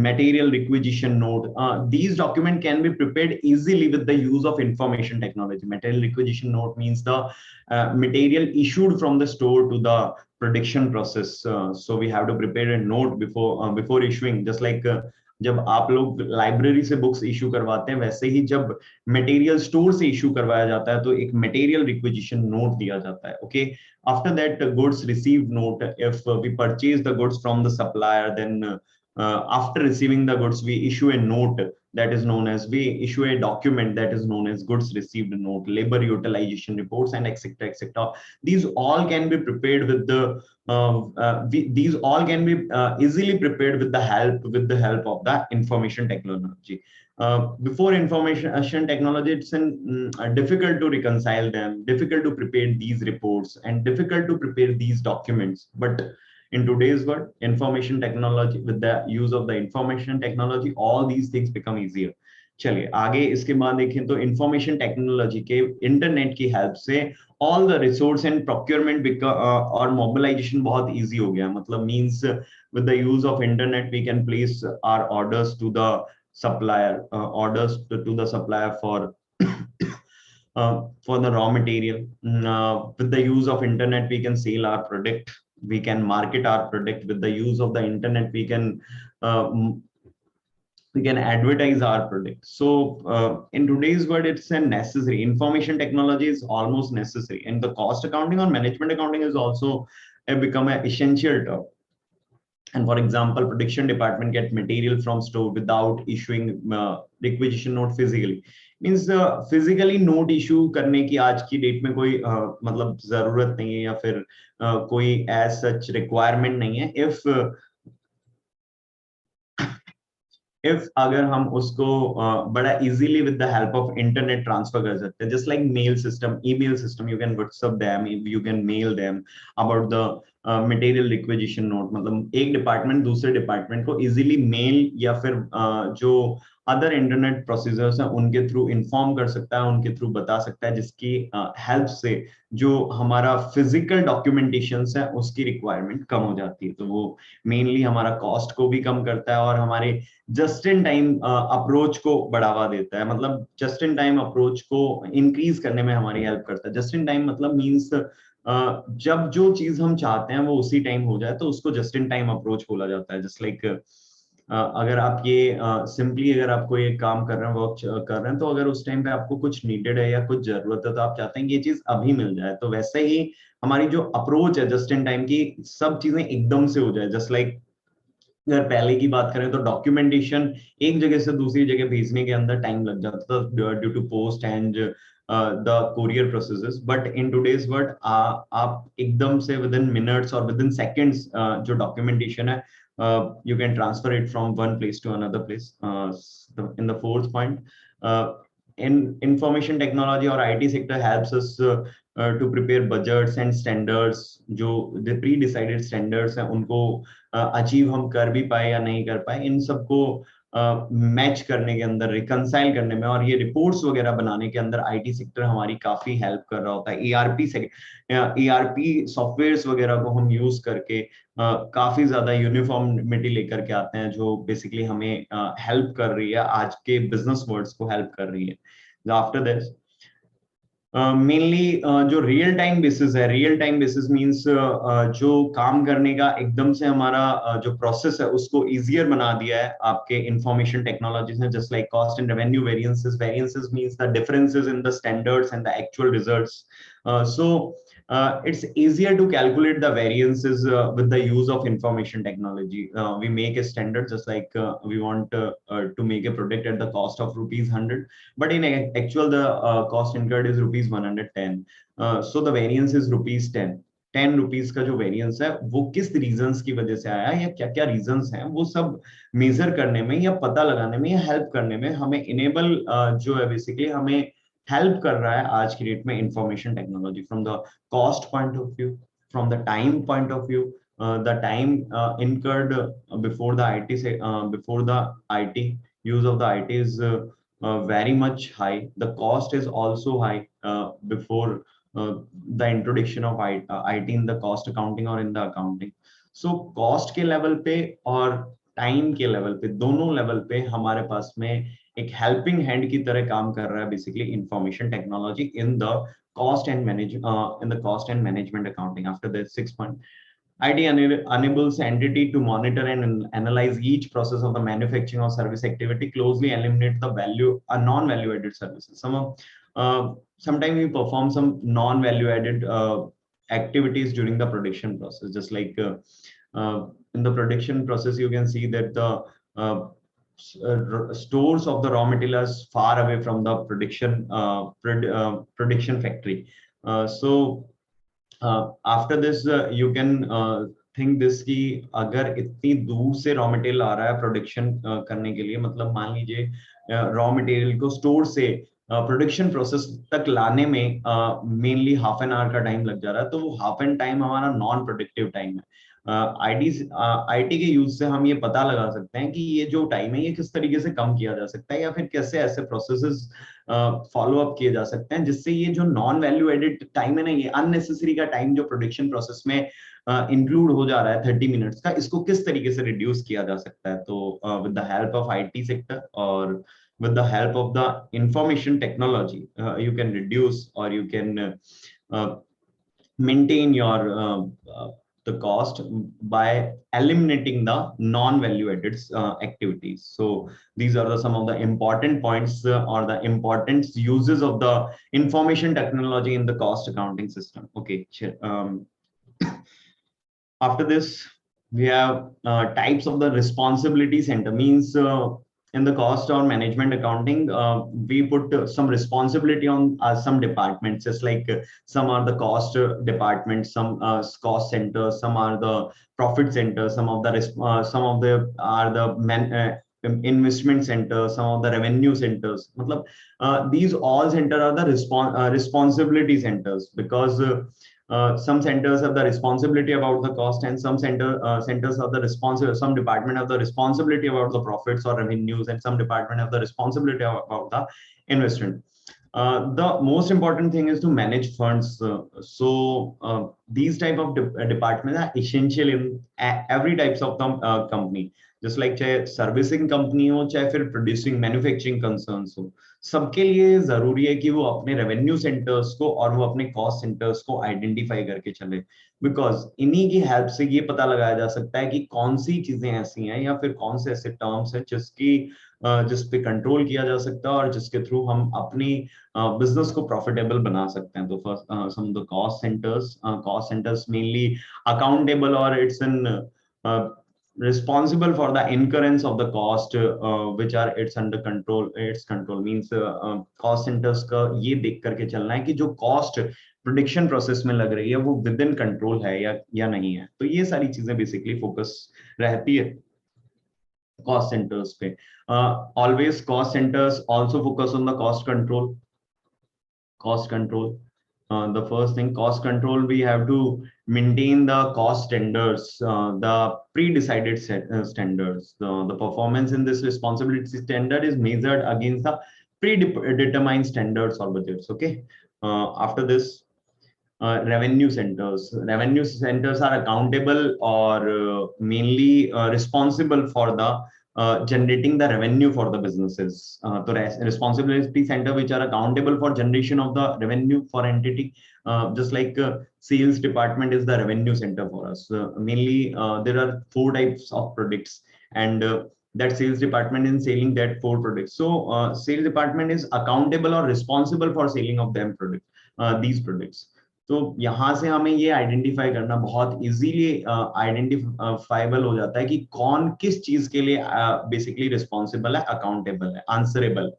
Material requisition note. These documents can be prepared easily with the use of information technology. Material requisition note means the material issued from the store to the production process. So we have to prepare a note before issuing. Just like जब आप लोग library से books issue करवाते हैं, वैसे ही जब material store से issue करवाया जाता है तो एक मटेरियल रिक्विजिशन नोट दिया जाता है. Okay, after that goods received note. If we purchase the goods from the supplier, then after receiving the goods we issue a note that is known as, we issue a document that is known as goods received note, labor utilization reports, and etc etc. These all can be prepared with the these all can be easily prepared with the help of the information technology. Before information technology, it's difficult to reconcile them, difficult to prepare these reports, and difficult to prepare these documents. But in today's world, information technology, with the use of the information technology, all these things become easier. चलिए आगे इसके बाद देखें तो information technology के, internet की help से all the resource and procurement और मोबिलाइजेशन बहुत इजी हो गया. मतलब means with the use of internet we can place our orders to the supplier for the raw material. With the use of internet we can sell our product, we can market our product. With the use of the internet we can advertise our product. So in today's world it's a necessary, information technology is almost necessary, and the cost accounting or management accounting is also become an essential term. And for example, production department get material from store without issuing requisition note physically. Means physically note issue करने की आज की date में कोई मतलब जरूरत नहीं है, या फिर कोई as such requirement नहीं है. if अगर हम उसको बड़ा easily with the help of internet transfer कर सकते हैं, just like mail system, email system, you can WhatsApp them, you can mail them about the material requisition note. मतलब एक डिपार्टमेंट दूसरे डिपार्टमेंट को इजीली मेल या फिर जो अदर इंटरनेट प्रोसीजर्स हैं उनके थ्रू इन्फॉर्म कर सकता है, उनके थ्रू बता सकता है, जिसकी हेल्प से जो हमारा फिजिकल डॉक्यूमेंटेशन है उसकी रिक्वायरमेंट कम हो जाती है. तो वो मेनली हमारा कॉस्ट को भी कम करता है और हमारे जस्ट इन टाइम अप्रोच को बढ़ावा देता है. मतलब जस्ट इन टाइम अप्रोच को इंक्रीज करने में हमारी हेल्प करता है. जस्ट इन टाइम मतलब मींस जब जो चीज हम चाहते हैं वो उसी टाइम हो जाए तो उसको जस्ट इन टाइम अप्रोच बोला जाता है। जस्ट लाइक अगर आप ये सिंपली अगर आपको ये काम कर रहे हैं, वर्क कर रहे हैं, तो अगर उस टाइम पे आपको कुछ नीडेड है या कुछ जरूरत है तो आप चाहते हैं कि ये चीज अभी मिल जाए, तो वैसे ही हमारी जो अप्रोच है जस्ट इन टाइम की, सब चीजें एकदम से हो जाए। जस्ट लाइक अगर पहले की बात करें तो डॉक्यूमेंटेशन एक जगह से दूसरी जगह भेजने के अंदर टाइम लग जाता था due to post and the courier processes, but in today's world आप एकदम से विद इन मिनट्स और विद इन सेकेंड्स जो डॉक्यूमेंटेशन है, you can transfer it from one place to another place. In the fourth point, in information technology or IT sector helps us to prepare budgets and standards. जो the pre-decided standards हैं उनको achieve हम कर भी पाए या नहीं कर पाए, इन सबको मैच करने के अंदर, रिकंसाइल करने में और ये रिपोर्ट्स वगैरह बनाने के अंदर आईटी सेक्टर हमारी काफी हेल्प कर रहा होता है। ईआरपी सॉफ्टवेयर्स वगैरह को हम यूज करके काफी ज्यादा यूनिफॉर्मिटी लेकर के आते हैं, जो बेसिकली हमें हेल्प कर रही है, आज के बिजनेस वर्ड्स को हेल्प कर रही है। आफ्टर दिस मेनली जो रियल टाइम बेसिस है, रियल टाइम बेसिस मींस जो काम करने का एकदम से हमारा जो प्रोसेस है उसको इजियर बना दिया है आपके इंफॉर्मेशन टेक्नोलॉजीज ने। Just like cost and revenue variances means the differences in the standards and the actual results. So it's easier to calculate the variances with the use of information technology. We make a standard, just like we want to make a product at the cost of ₹100, but in actual the cost incurred is ₹110. So the variance is ₹10. 10 rupees का जो variance है वो किस reasons की वजह से आया या क्या क्या रीजंस हैं, वो सब मेजर करने में या पता लगाने में या हेल्प करने में हमें इनेबल जो है बेसिकली हमें हेल्प कर रहा है आज की डेट में information technology. From the cost point of view, from the time point of view, the time incurred before the IT before the IT use of the IT is very much high. The cost is also high before the introduction of IT in the cost accounting or in the accounting. So cost के level पे और time के level पे, दोनों level पे हमारे पास में एक हेल्पिंग हैंड की तरह काम कर रहा है basically information technology in the cost and management accounting. After that 6 point, IT enables entity to monitor and analyze each process of the manufacturing or service activity, closely eliminate the non-value added services. Sometimes we perform some non-value added activities during the production process. Just like in the production process, you can see that the stores of the raw material is far away from the production factory. So after this you can think this कि अगर इतनी दूर से raw material आ रहा है production करने के लिए, मतलब मान लीजिए रॉ मटेरियल को स्टोर से प्रोडक्शन प्रोसेस तक लाने में मेनली हाफ एन आवर का टाइम लग जा रहा है, तो वो हाफ एन टाइम हमारा नॉन प्रोडक्टिव टाइम है। आईटी के यूज से हम ये पता लगा सकते हैं कि ये जो टाइम है ये किस तरीके से कम किया जा सकता है या फिर कैसे ऐसे प्रोसेसेस फॉलो अप किए जा सकते हैं जिससे ये जो नॉन वैल्यू एडेड टाइम है ना, ये अननेसेसरी का टाइम जो प्रोडक्शन प्रोसेस में इंक्लूड हो जा रहा है 30 मिनट्स का, इसको किस तरीके से रिड्यूस किया जा सकता है। तो with the help of IT sector और with the help of the information technology, you can reduce or you can maintain your the cost by eliminating the non-value added activities. So these are some of the important points or the important uses of the information technology in the cost accounting system. Okay. After this, we have types of the responsibility center. Means in the cost or management accounting, we put some responsibility on some departments, just like some are the cost departments, some cost centers, some are the profit centers, some of the are the investment centers, some of the revenue centers. These all centers are the responsibility centers, because some centers have the responsibility about the cost, and some centers have the responsibility, some department have the responsibility about the profits or revenues, and some department have the responsibility about the investment. The most important thing is to manage funds. So these type of departments are essential in every types of company. Just like चाहे servicing company हो चाहे फिर producing manufacturing concerns हो, सबके लिए जरूरी है कि वो अपने रेवेन्यू सेंटर्स को और वो अपने कॉस्ट सेंटर्स को आइडेंटिफाई करके चले, बिकॉज इन्हीं की हेल्प से ये पता लगाया जा सकता है कि कौन सी चीजें ऐसी हैं या फिर कौन से ऐसे टर्म्स हैं जिस पे कंट्रोल किया जा सकता है और जिसके थ्रू हम अपनी बिजनेस को प्रॉफिटेबल बना सकते हैं. तो first some the cost centres mainly accountable और it's an responsible for the incurrence of the cost which are it's under control. Its control means cost centers का ये देख करके चलना है कि जो कॉस्ट प्रोडिक्शन प्रोसेस में लग रही है वो विद इन कंट्रोल है या नहीं है. तो ये सारी चीजें बेसिकली फोकस रहती है cost centers पे. Always cost centers also focus on the cost control. The first thing, cost control, we have to maintain the cost standards, the pre-decided standards. The performance in this responsibility standard is measured against the predetermined standards or budgets. Okay. After this, revenue centers. Revenue centers are accountable or mainly responsible for the generating the revenue for the businesses. The responsibility center which are accountable for generation of the revenue for entity, just like sales department is the revenue center for us. Mainly there are 4 types of products, and that sales department is selling that 4 products. So sales department is accountable or responsible for selling of them products, these products. तो यहाँ से हमें ये identify करना बहुत easily identifiable हो जाता है कि कौन किस चीज के लिए बेसिकली रिस्पॉन्सिबल है, अकाउंटेबल है, आंसरेबल.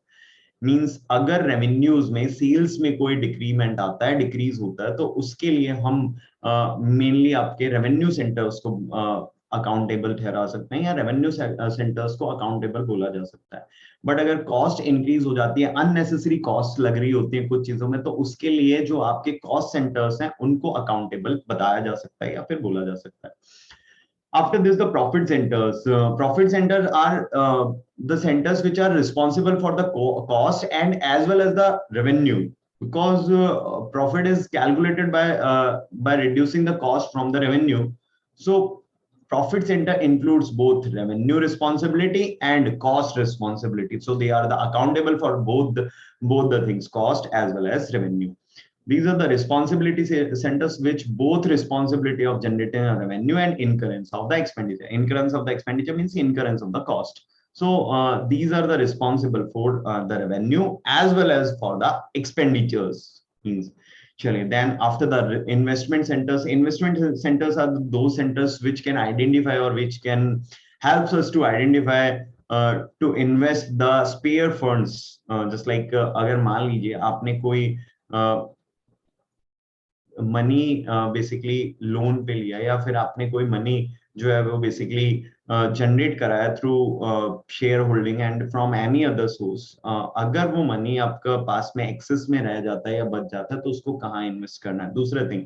मींस अगर रेवेन्यूज में सेल्स में कोई डिक्रीमेंट आता है, डिक्रीज होता है, तो उसके लिए हम मेनली आपके रेवेन्यू सेंटर्स को अकाउंटेबल ठहरा सकते हैं या रेवेन्यू सेंटर्स को अकाउंटेबल बोला जा सकता है. बट अगर कॉस्ट इंक्रीज हो जाती है, अननेसेसरी कॉस्ट लग रही होती है कुछ चीजों में, तो उसके लिए जो आपके कॉस्ट सेंटर्स हैं उनको अकाउंटेबल बताया जा सकता है या फिर बोला जा सकता है. After this, the profit centers. Profit centers are the centers which are responsible for the cost and as well as the revenue, because profit is calculated by reducing the cost from the revenue. So profit center includes both revenue responsibility and cost responsibility. So they are the accountable for both the things, cost as well as revenue. These are the responsibility centers which both responsibility of generating a revenue and incurrence of the expenditure. Incurrence of the expenditure means incurrence of the cost. So these are the responsible for the revenue as well as for the expenditures. Means, then after the investment centers are those centers which can identify or which can helps us to identify to invest the spare funds. Just like अगर मान लीजिए आपने कोई money basically loan पे लिया या फिर आपने कोई मनी जो है वो बेसिकली जनरेट कराया through share holding and from any other source, अगर वो मनी आपका पास में एक्सेस में रह जाता है या बच जाता है तो उसको कहाँ इन्वेस्ट करना है. दूसरा थिंग,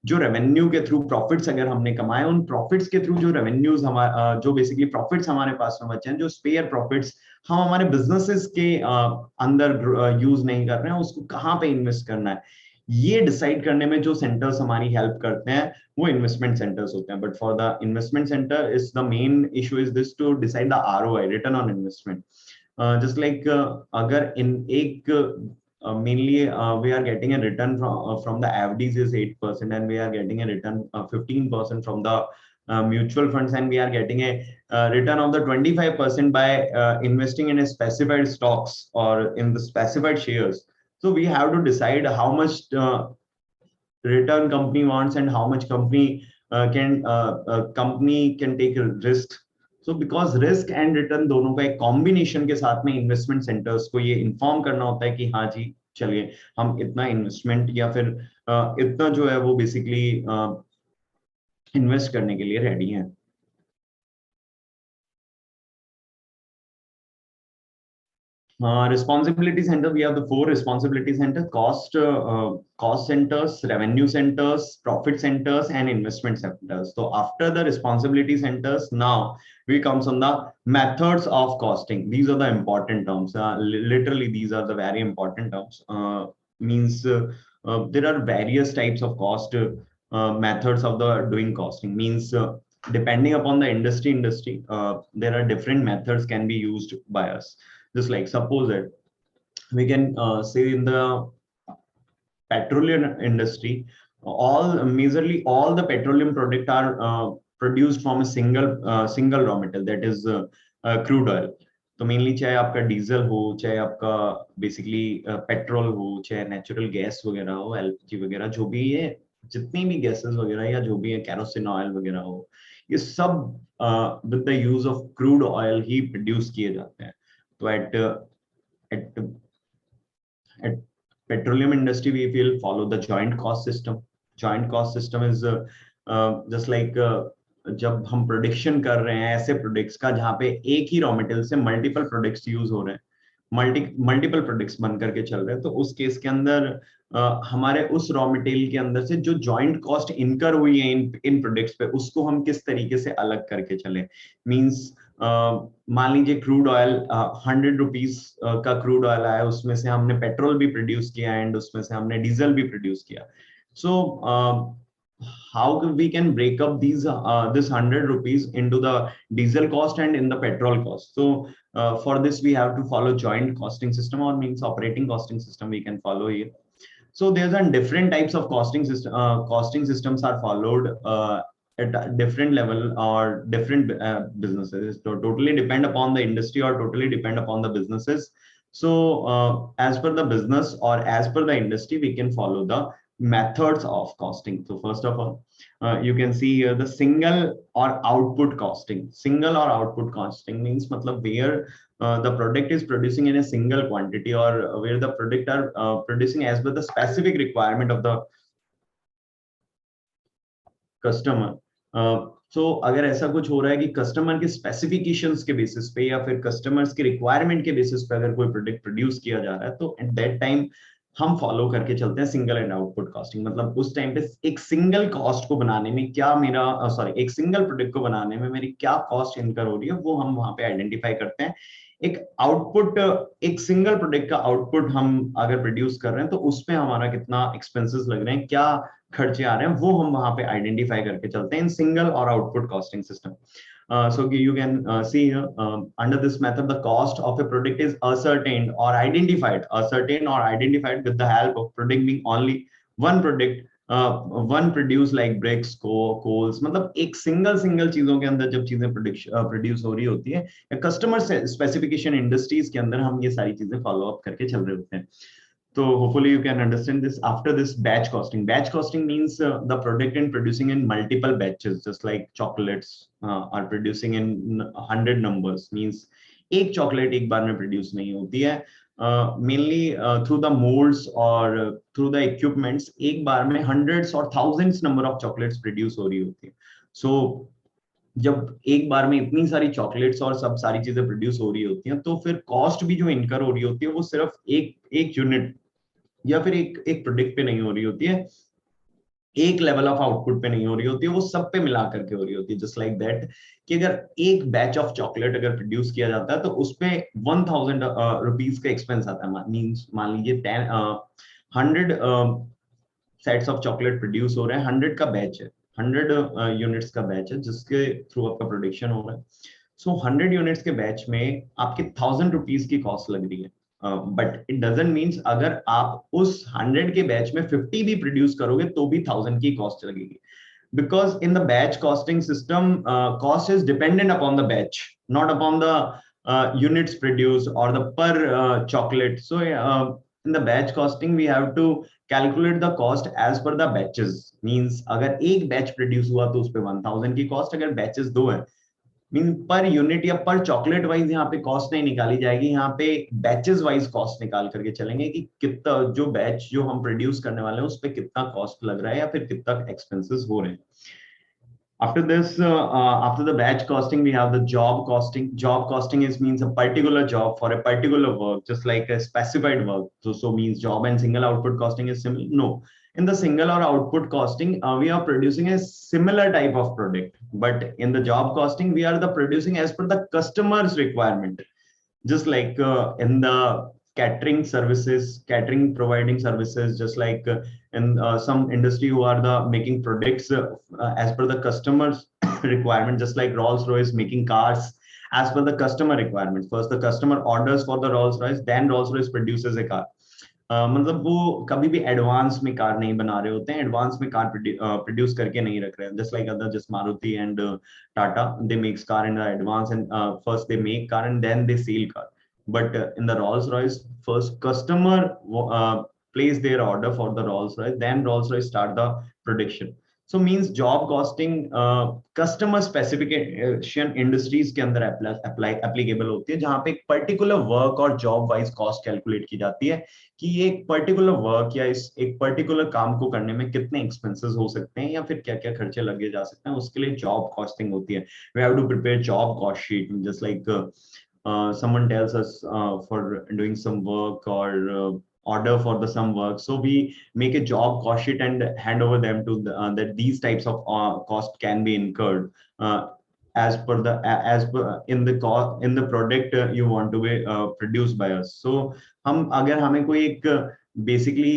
जो रेवेन्यू के थ्रू प्रॉफिट्स अगर हमने कमाए, उन प्रॉफिट्स के थ्रू जो रेवेन्यूज हमारे जो बेसिकली प्रॉफिट्स हमारे पास में बचे हैं, जो स्पेयर प्रॉफिट्स हम हमारे बिजनेसेस के अंदर यूज नहीं कर रहे हैं, उसको कहाँ पे इन्वेस्ट करना है, ये डिसाइड करने में जो सेंटर्स हमारी हेल्प करते हैं वो इन्वेस्टमेंट सेंटर्स होते हैं. But for the investment centre is the main issue is this to decide the ROI, return on investment. Just like अगर इन एक mainly we are getting a return from the FDs is 8% and we are getting a return 15% from the mutual funds, and we are getting a return of the 25% by investing in a specified stocks or in the specified shares. So we have to decide how much return company wants and how much company can take a risk. So because risk and return दोनों का एक combination के साथ में investment centres को ये inform करना होता है कि हाँ जी चलिए हम इतना इन्वेस्टमेंट या फिर इतना जो है वो बेसिकली इन्वेस्ट करने के लिए रेडी हैं. Responsibility center, we have the 4 responsibility centers: cost centers, revenue centers, profit centers, and investment centers. So after the responsibility centers, now we comes on the methods of costing. These are the important terms. Literally, these are the very important terms. Means there are various types of cost methods of the doing costing. Means depending upon the industry, there are different methods can be used by us. Just like suppose that we can say in the petroleum industry, majorly all the petroleum products are produced from a single raw material, that is crude oil. तो mainly चाहे आपका diesel हो, चाहे आपका basically petrol हो, चाहे natural gas वगैरह हो, एलपीजी वगैरह, जो भी है, जितनी भी गैसेस वगैरह या जो भी है कैरोसिन ऑयल वगैरह हो, ये सब with the use of crude oil he produce किए जाते हैं. तो eight at petroleum industry we will follow the joint cost system. Joint cost system is just like जब हम प्रोडक्शन कर रहे हैं ऐसे प्रोडक्ट्स का जहाँ पे एक ही रॉ मटेरियल से मल्टीपल प्रोडक्ट्स यूज हो रहे हैं, मल्टीपल प्रोडक्ट्स बन करके चल रहे हैं, तो उस केस के अंदर हमारे उस रॉ मटेरियल के अंदर से जो जॉइंट कॉस्ट इनकर हुई है इन प्रोडक्ट्स पे, उसको हम किस तरीके से अलग करके चले. मींस मान लीजिए क्रूड ऑयल 100 रुपीज का क्रूड ऑयल आया, उसमें से हमने पेट्रोल भी प्रोड्यूस किया एंड उसमें से हमने डीजल भी प्रोड्यूस किया. सो how we can break up this 100 rupees into the diesel cost and in the petrol cost. So for this we have to follow joint costing system, or means operating costing system we can follow here. So there's a different types of costing systems are followed at a different level or different businesses. So totally depend upon the industry or totally depend upon the businesses. So as per the business or as per the industry, we can follow the methods of costing. So first of all, you can see here the single or output costing. Single or output costing means matlab where the product is producing in a single quantity, or where the product are producing as per the specific requirement of the customer. So अगर ऐसा कुछ हो रहा है कि customer के specifications के basis पे या फिर कस्टमर्स के रिक्वायरमेंट के बेसिस पे अगर कोई प्रोडक्ट प्रोड्यूस किया जा रहा है, तो एट दैट टाइम हम फॉलो करके चलते हैं सिंगल एंड आउटपुट कॉस्टिंग. मतलब उस टाइम पे एक सिंगल कॉस्ट को बनाने में क्या मेरा एक सिंगल प्रोडक्ट को बनाने में मेरी क्या कॉस्ट इनकर हो रही है, वो हम वहां पे आइडेंटिफाई करते हैं. एक आउटपुट, एक सिंगल प्रोडक्ट का आउटपुट हम अगर प्रोड्यूस कर रहे हैं तो उसमें हमारा कितना एक्सपेंसेस लग रहे हैं, क्या खर्चे आ रहे हैं, वो हम वहां पे आइडेंटिफाई करके चलते हैं इन सिंगल और output costing system. So you can see here under this method the cost of a product is ascertained or identified with the help of product being only one product, one produce like bricks, coals. मतलब एक single चीजों के अंदर जब चीजें produce हो रही होती है, कस्टमर स्पेसिफिकेशन इंडस्ट्रीज के अंदर हम ये सारी चीजें फॉलो अप करके चल रहे होते हैं. So hopefully you can understand this. After this, batch costing. Batch costing means the product in producing in multiple batches, just like chocolates are producing in 100 numbers. Means एक chocolate एक बार में produce नहीं होती है. Mainly through the molds or through the equipments, एक बार में hundreds or thousands number of chocolates produce हो रही होती है. So जब एक बार में इतनी सारी चॉकलेट्स और सब सारी चीजें प्रोड्यूस हो रही होती हैं, तो फिर कॉस्ट भी जो इनकर हो रही होती है वो सिर्फ एक यूनिट या फिर एक प्रोडक्ट पे नहीं हो रही होती है, एक लेवल ऑफ आउटपुट पे नहीं हो रही होती है, वो सब पे मिला करके हो रही होती है. जस्ट लाइक दैट कि अगर एक बैच ऑफ चॉकलेट अगर प्रोड्यूस किया जाता है तो उसपे 1000 रुपीज का एक्सपेंस आता है. मींस मान लीजिए 100 सेट्स ऑफ चॉकलेट प्रोड्यूस हो रहे हैं, 100 का बैच है, 100 यूनिट्स का बैच है जिसके थ्रू आपका प्रोडक्शन हो रहा है. सो 100 यूनिट्स के बैच में आपके 1000 रुपीज की कॉस्ट लग रही है. बट इट डजंट मीन्स अगर आप उस 100 के बैच में 50 भी प्रोड्यूस करोगे तो भी 1000 की कॉस्ट लगेगी. Because in the batch costing system cost is dependent upon the batch, not upon the units produce और the per chocolate. So in the batch costing we have to calculate the cost as per the batches. Means अगर एक batch produce हुआ तो उस पर 1000 की cost, अगर batches 2 है मीन पर यूनिट या पर चॉकलेट वाइज यहाँ पे कॉस्ट नहीं निकाली जाएगी, यहाँ पे बैचेस वाइज कॉस्ट निकाल करके चलेंगे कि कितना जो बैच जो हम प्रोड्यूस करने वाले हैं उस पे कितना कॉस्ट लग रहा है या फिर कितना एक्सपेंसेस हो रहे हैं. After this, after the batch costing, we have the job costing. Job costing means a particular job for a particular work, just like a specified work. So means job and single output costing is similar. No, in the single or output costing, we are producing a similar type of product, but in the job costing, we are producing as per the customer's requirement. Just like in the catering services, catering providing services, just like in some industry who are the making products as per the customer's requirement, just like Rolls-Royce making cars as per the customer requirements. First the customer orders for the Rolls-Royce, then Rolls-Royce produces a car. मतलब वो कभी भी advance में car नहीं बना रहे होते हैं, एडवांस में कार प्रोड्यूस करके नहीं रख रहे हैं. Just like other just Maruti and Tata, they makes car in advance and first they make car and then they sell car. But in the Rolls-Royce, first customer place their order for the Rolls-Royce, then Rolls-Royce start the production. So means job costing customer specification industries के अंदर applicable होती है, जहाँ पे एक particular work और job wise cost calculate की जाती है कि ये एक particular work या इस एक particular काम को करने में कितने expenses हो सकते हैं या फिर क्या क्या खर्चे लगे जा सकते हैं, उसके लिए job costing होती है. We have to prepare job cost sheet, just like someone tells us for doing some work or order for the some work, so we make a job cost sheet and hand over them to that these types of cost can be incurred as per in the product you want to be produced by us. So हम अगर हमें कोई एक basically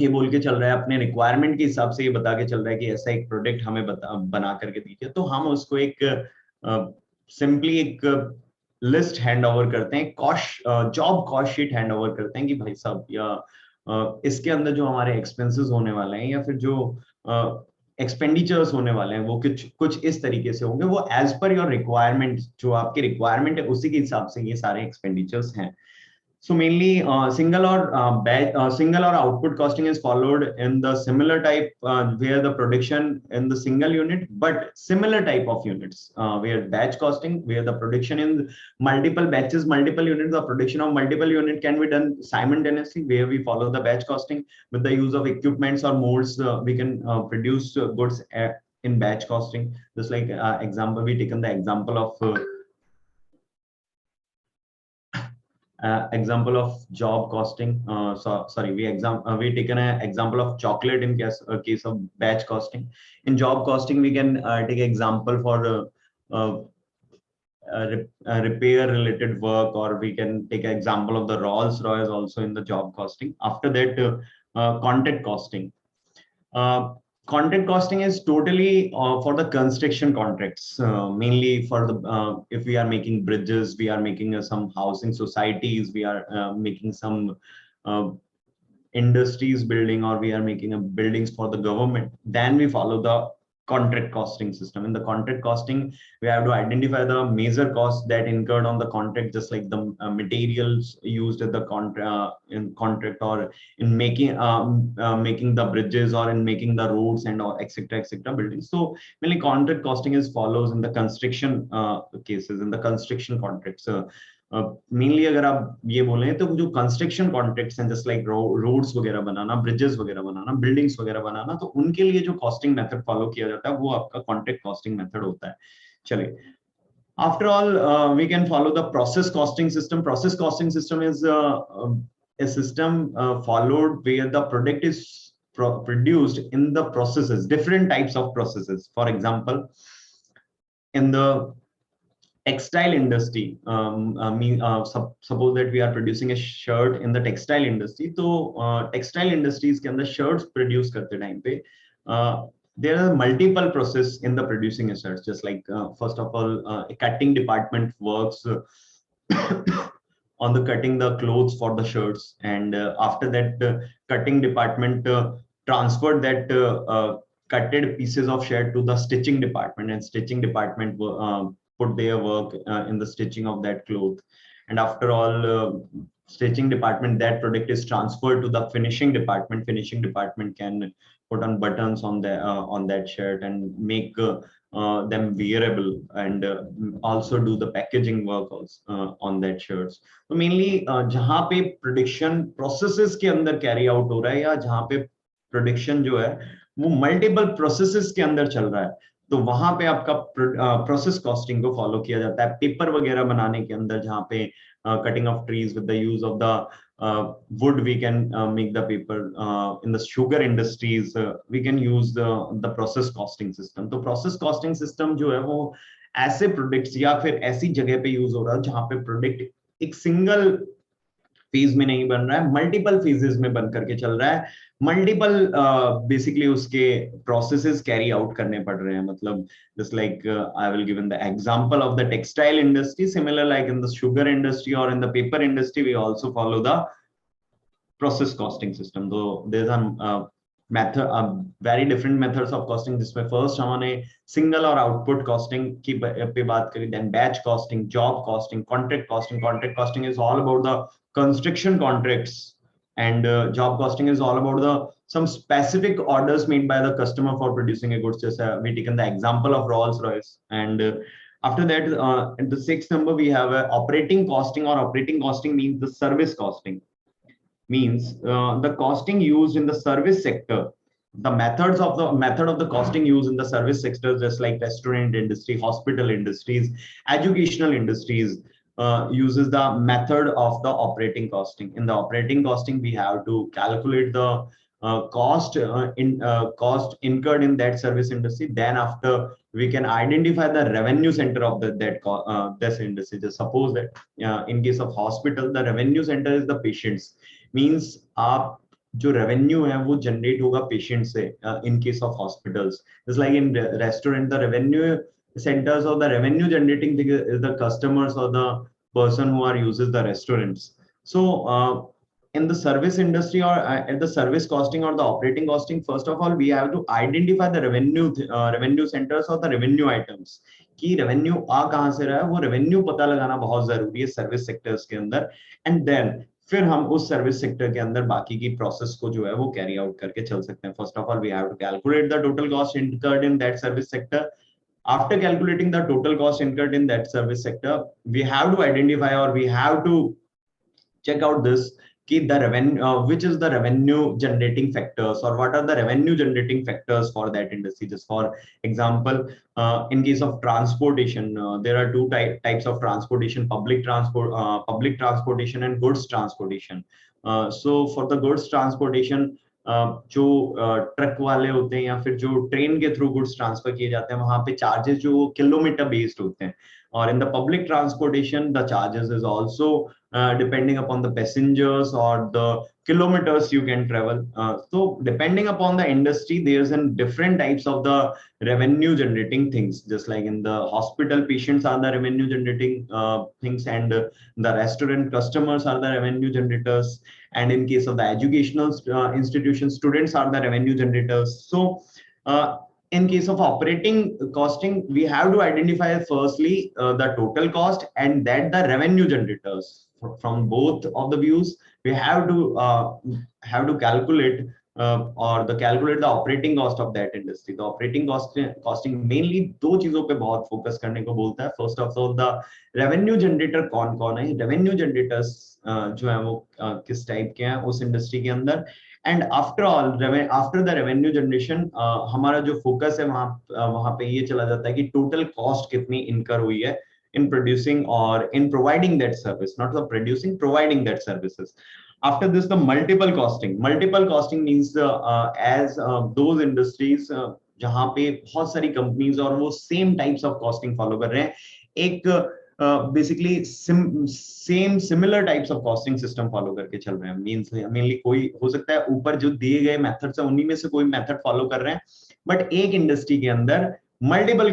ये बोल के चल रहा है, अपने रिक्वायरमेंट के हिसाब से ये बता के चल रहा है कि ऐसा एक प्रोडक्ट हमें बना करके दीजिए, तो हम उसको एक सिंपली एक लिस्ट हैंड ओवर करते हैं, job cost sheet hand over करते हैं कि भाई साहब या इसके अंदर जो हमारे एक्सपेंसेस होने वाले हैं या फिर जो एक्सपेंडिचर्स होने वाले हैं वो कुछ इस तरीके से होंगे, वो एज पर योर रिक्वायरमेंट, जो आपकी रिक्वायरमेंट है उसी के हिसाब से ये सारे एक्सपेंडिचर्स हैं. So mainly single or output costing is followed in the similar type where the production in the single unit, but similar type of units where batch costing, where the production in multiple batches, multiple units, the production of multiple unit can be done simultaneously, where we follow the batch costing with the use of equipments or molds. We can produce goods in batch costing. Just like example, we taken the example of example of job costing. We taken an example of chocolate in case of batch costing. In job costing, we can take example for repair related work, or we can take an example of the Rolls-Royce also in the job costing. After that, contract costing. Contract costing is totally for the construction contracts, mainly for the if we are making bridges, we are making some housing societies, we are making some industries building, or we are making buildings for the government, then we follow the contract costing system. In the contract costing, we have to identify the major costs that incurred on the contract, just like the materials used at the contract, or in making the bridges, or in making the roads and or etc buildings. So mainly contract costing is follows in the construction cases, in the construction contracts. Mainly अगर आप ये बोले तो जो construction contracts हैं, just like roads वगैरह बनाना, bridges वगैरह बनाना, buildings वगैरह बनाना, तो उनके लिए जो कॉस्टिंग मेथड फॉलो किया जाता है वो आपका कॉन्ट्रैक्ट कॉस्टिंग मेथड होता है. चलिए, after all we can follow the process costing system. Process costing system is a system followed where the product is produced in the processes, different types of processes. For example, in the textile industry, suppose that we are producing a shirt in the textile industry, तो textile industries के अंदर shirts produce करते time पे there are multiple process in the producing shirts. Just like first of all, a cutting department works on the cutting the clothes for the shirts, and after that cutting department transferred that cutted pieces of shirt to the stitching department, and stitching department put their work in the stitching of that cloth. And after all, stitching department, that product is transferred to the finishing department. Finishing department can put on buttons on that shirt and make them wearable, and also do the packaging work also, on that shirts. So mainly जहाँ पे production processes के अंदर carry out हो रहा है, या जहाँ पे production जो है वो multiple processes के अंदर चल रहा है, तो वहां पे आपका प्रोसेस कॉस्टिंग को फॉलो किया जाता है. पेपर वगैरह बनाने के अंदर, जहाँ पे cutting of trees with the use of the wood, we can make the paper. In the sugar industries we can use the process costing system. तो प्रोसेस कॉस्टिंग सिस्टम जो है वो ऐसे प्रोडक्ट्स या फिर ऐसी जगह पे यूज हो रहा है जहाँ पे प्रोडक्ट एक सिंगल फेज में नहीं बन रहा है, मल्टीपल फेजेस में बन करके चल रहा है, मल्टीपल बेसिकली उसके प्रोसेसेस कैरी आउट करने पड़ रहे हैं. मतलब just like I will give in the example of the textile industry, similar like in the sugar industry or in the paper industry, we also follow the process costing system. Though there's a method, very different methods of costing. जिसमें first हमने single और output costing की पे बात करी, then batch costing, job costing, contract costing. Contract costing is all about the construction contracts, and job costing is all about the some specific orders made by the customer for producing a goods. Just we taken the example of Rolls Royce, and after that, at the sixth number we have operating costing, or operating costing means the service costing. Means the costing used in the service sector, the method of the costing used in the service sector, just like restaurant industry, hospital industries, educational industries, uses the method of the operating costing. In the operating costing, we have to calculate the cost incurred in that service industry. Then after, we can identify the revenue center of this industry. Just suppose that in case of hospital, the revenue center is the patients. Means आप जो revenue है वो generate होगा patient से, in case of hospitals. Just like in restaurant, the revenue centers or the revenue generating thing is the customers or the person who are uses the restaurants. So in the service industry, or at the service costing or the operating costing, first of all we have to identify the revenue centers or the revenue items. कि revenue आ कहाँ से रहा है, वो revenue पता लगाना बहुत जरूरी है service sectors के अंदर. And then फिर हम उस सर्विस सेक्टर के अंदर बाकी की प्रोसेस को जो है वो कैरी आउट करके चल सकते हैं. First of all we have to calculate the total cost incurred in that service sector. After calculating the total cost incurred in that service sector, we have to identify, or we have to check out this, the revenue, which is the revenue generating factors, or what are the revenue generating factors for that industry. Just for example, in case of transportation, there are two types of transportation: public transportation and goods transportation. So for the goods transportation, जो truck वाले होते हैं या फिर जो train के through goods transfer किए जाते हैं, वहां पे चार्जेस जो किलोमीटर बेस्ड होते हैं. और in the public transportation, the charges is also depending upon the passengers or the kilometers you can travel. So depending upon the industry, there's in different types of the revenue generating things. Just like in the hospital, patients are the revenue generating things, and the restaurant customers are the revenue generators. And in case of the educational institutions, students are the revenue generators. So in case of operating costing, we have to identify firstly the total cost, and that the revenue generators. From both of the views, we have to calculate calculate the operating cost of that industry. The operating costing mainly दो चीजों पे बहुत focus करने को बोलता है. First of all, the revenue generator कौन है, revenue generators जो है वो किस टाइप के हैं उस इंडस्ट्री के अंदर. And after the revenue generation, हमारा जो फोकस है वहां पे ये चला जाता है कि टोटल कॉस्ट कितनी इनकर हुई है in producing or in providing that service, not the producing, providing that services. After this, the multiple costing means as those industries जहां पे बहुत सारी कंपनीज और वो same types of costing follow कर रहे हैं, एक basically same similar types of costing system follow करके चल रहे हैं. मींस मेनली कोई हो सकता है ऊपर जो दिए गए मेथड्स है उन्हीं में से कोई मेथड फॉलो कर रहे हैं, बट एक इंडस्ट्री के अंदर मल्टीपल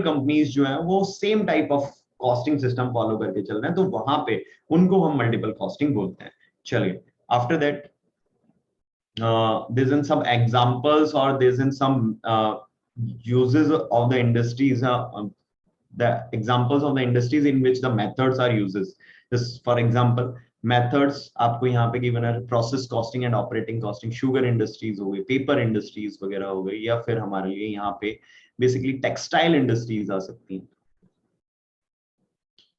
कंपनीज जो है वो same type of costing system follow करके चल रहे हैं, तो वहां पे उनको हम मल्टीपल कॉस्टिंग बोलते हैं. चलिए, after that there's in some examples, or there's in some uses of the industries, the examples of the industries in which the methods are uses. Just for example, methods आपको यहाँ पे given है process costing and operating costing. sugar industries हो गई, paper industries वगैरह हो गई, या फिर हमारे लिए यहाँ पे basically textile industries आ सकती हैं.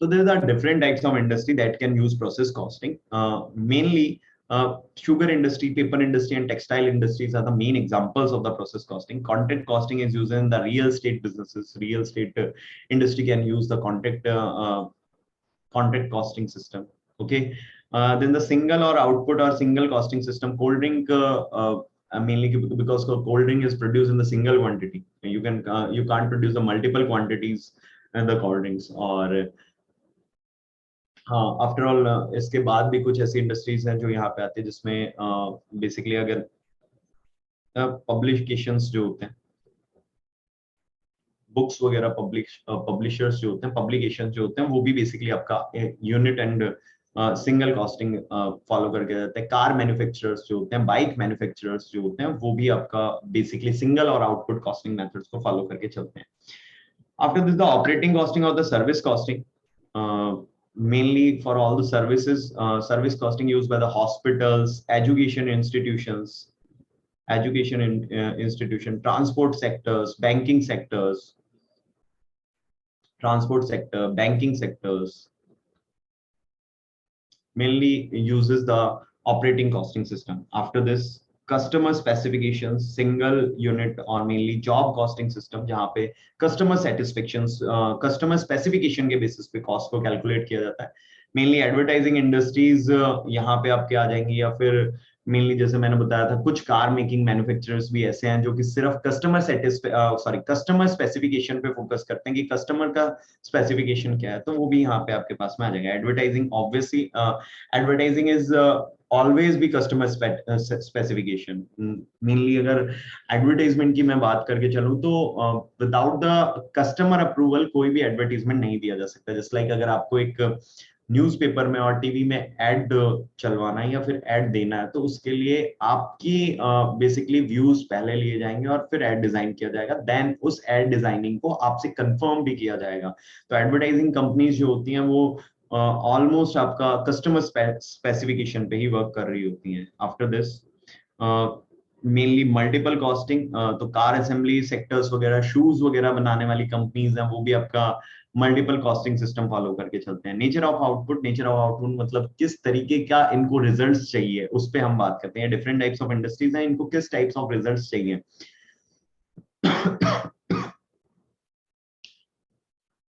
So there are different types of industry that can use process costing. Mainly sugar industry, paper industry, and textile industries are the main examples of the process costing. Contract costing is used in the real estate businesses. Real estate industry can use the contract costing system. Okay. Then the single or output or single costing system. Cold drink, mainly because cold drink is produced in the single quantity. You can't produce the multiple quantities and the cold drinks. Or हाँ after all इसके बाद भी कुछ ऐसी industries हैं जो यहाँ पे आती है जिसमें बेसिकली अगर पब्लिकेशंस जो होते हैं, बुक्स वगैरह पब्लिशर्स जो होते हैं, पब्लिकेशन जो होते हैं, वो भी बेसिकली आपका unit and single costing follow करके जाते हैं। कार मैन्युफैक्चरर्स जो होते हैं, बाइक मैन्युफैक्चरर्स जो होते हैं, वो भी आपका बेसिकली सिंगल और आउटपुट कॉस्टिंग मेथड्स को फॉलो करके चलते हैं। After this the operating costing और the service costing, mainly for all the services, service costing used by the hospitals, education institution, transport sectors, banking sectors, mainly uses the operating costing system. After this, customer specifications, single unit or mainly job costing system, जहाँ पे customer satisfactions, customer specification के basis पे cost को calculate किया जाता है। Mainly advertising industries यहाँ पे आपके आ जाएंगी, या फिर मेनली जैसे मैंने बताया था कुछ कार मेकिंग मैन्युफैक्चरर्स भी ऐसे हैं जो कि सिर्फ कस्टमर स्पेसिफिकेशन पे फोकस करते हैं कि कस्टमर का स्पेसिफिकेशन क्या है, तो वो भी यहाँ पे आपके पास में आ जाएगा। Advertising obviously advertising is always भी कस्टमर स्पेसिफिकेशन। मेनली अगर एडवर्टाइजमेंट की मैं बात करके चलूं तो विदाउट द कस्टमर अप्रूवल कोई भी एडवर्टाइजमेंट नहीं दिया जा सकता। जस्ट लाइक अगर आपको एक न्यूज़पेपर में और टीवी में ऐड चलवाना है या फिर ऐड देना है, तो उसके लिए आपकी बेसिकली व्यूज पहले लिए जाएंगे और फिर ऐड डिजाइन किया जाएगा, देन उस ऐड डिजाइनिंग को आपसे कंफर्म भी किया जाएगा। तो एडवर्टाइजिंग कंपनीज जो होती हैं वो ऑलमोस्ट आपका कस्टमर स्पेसिफिकेशन पे ही वर्क कर रही होती हैं। After this mainly multiple costing, तो कार असेंबली सेक्टर्स वगैरह, शूज वगैरह बनाने वाली कंपनीज हैं, वो भी आपका मल्टीपल कॉस्टिंग सिस्टम फॉलो करके चलते हैं। नेचर ऑफ आउटपुट मतलब किस तरीके का इनको रिजल्ट्स चाहिए, उस पे हम बात करते हैं। डिफरेंट टाइप्स ऑफ इंडस्ट्रीज हैं, इनको किस टाइप्स ऑफ रिजल्ट्स चाहिए।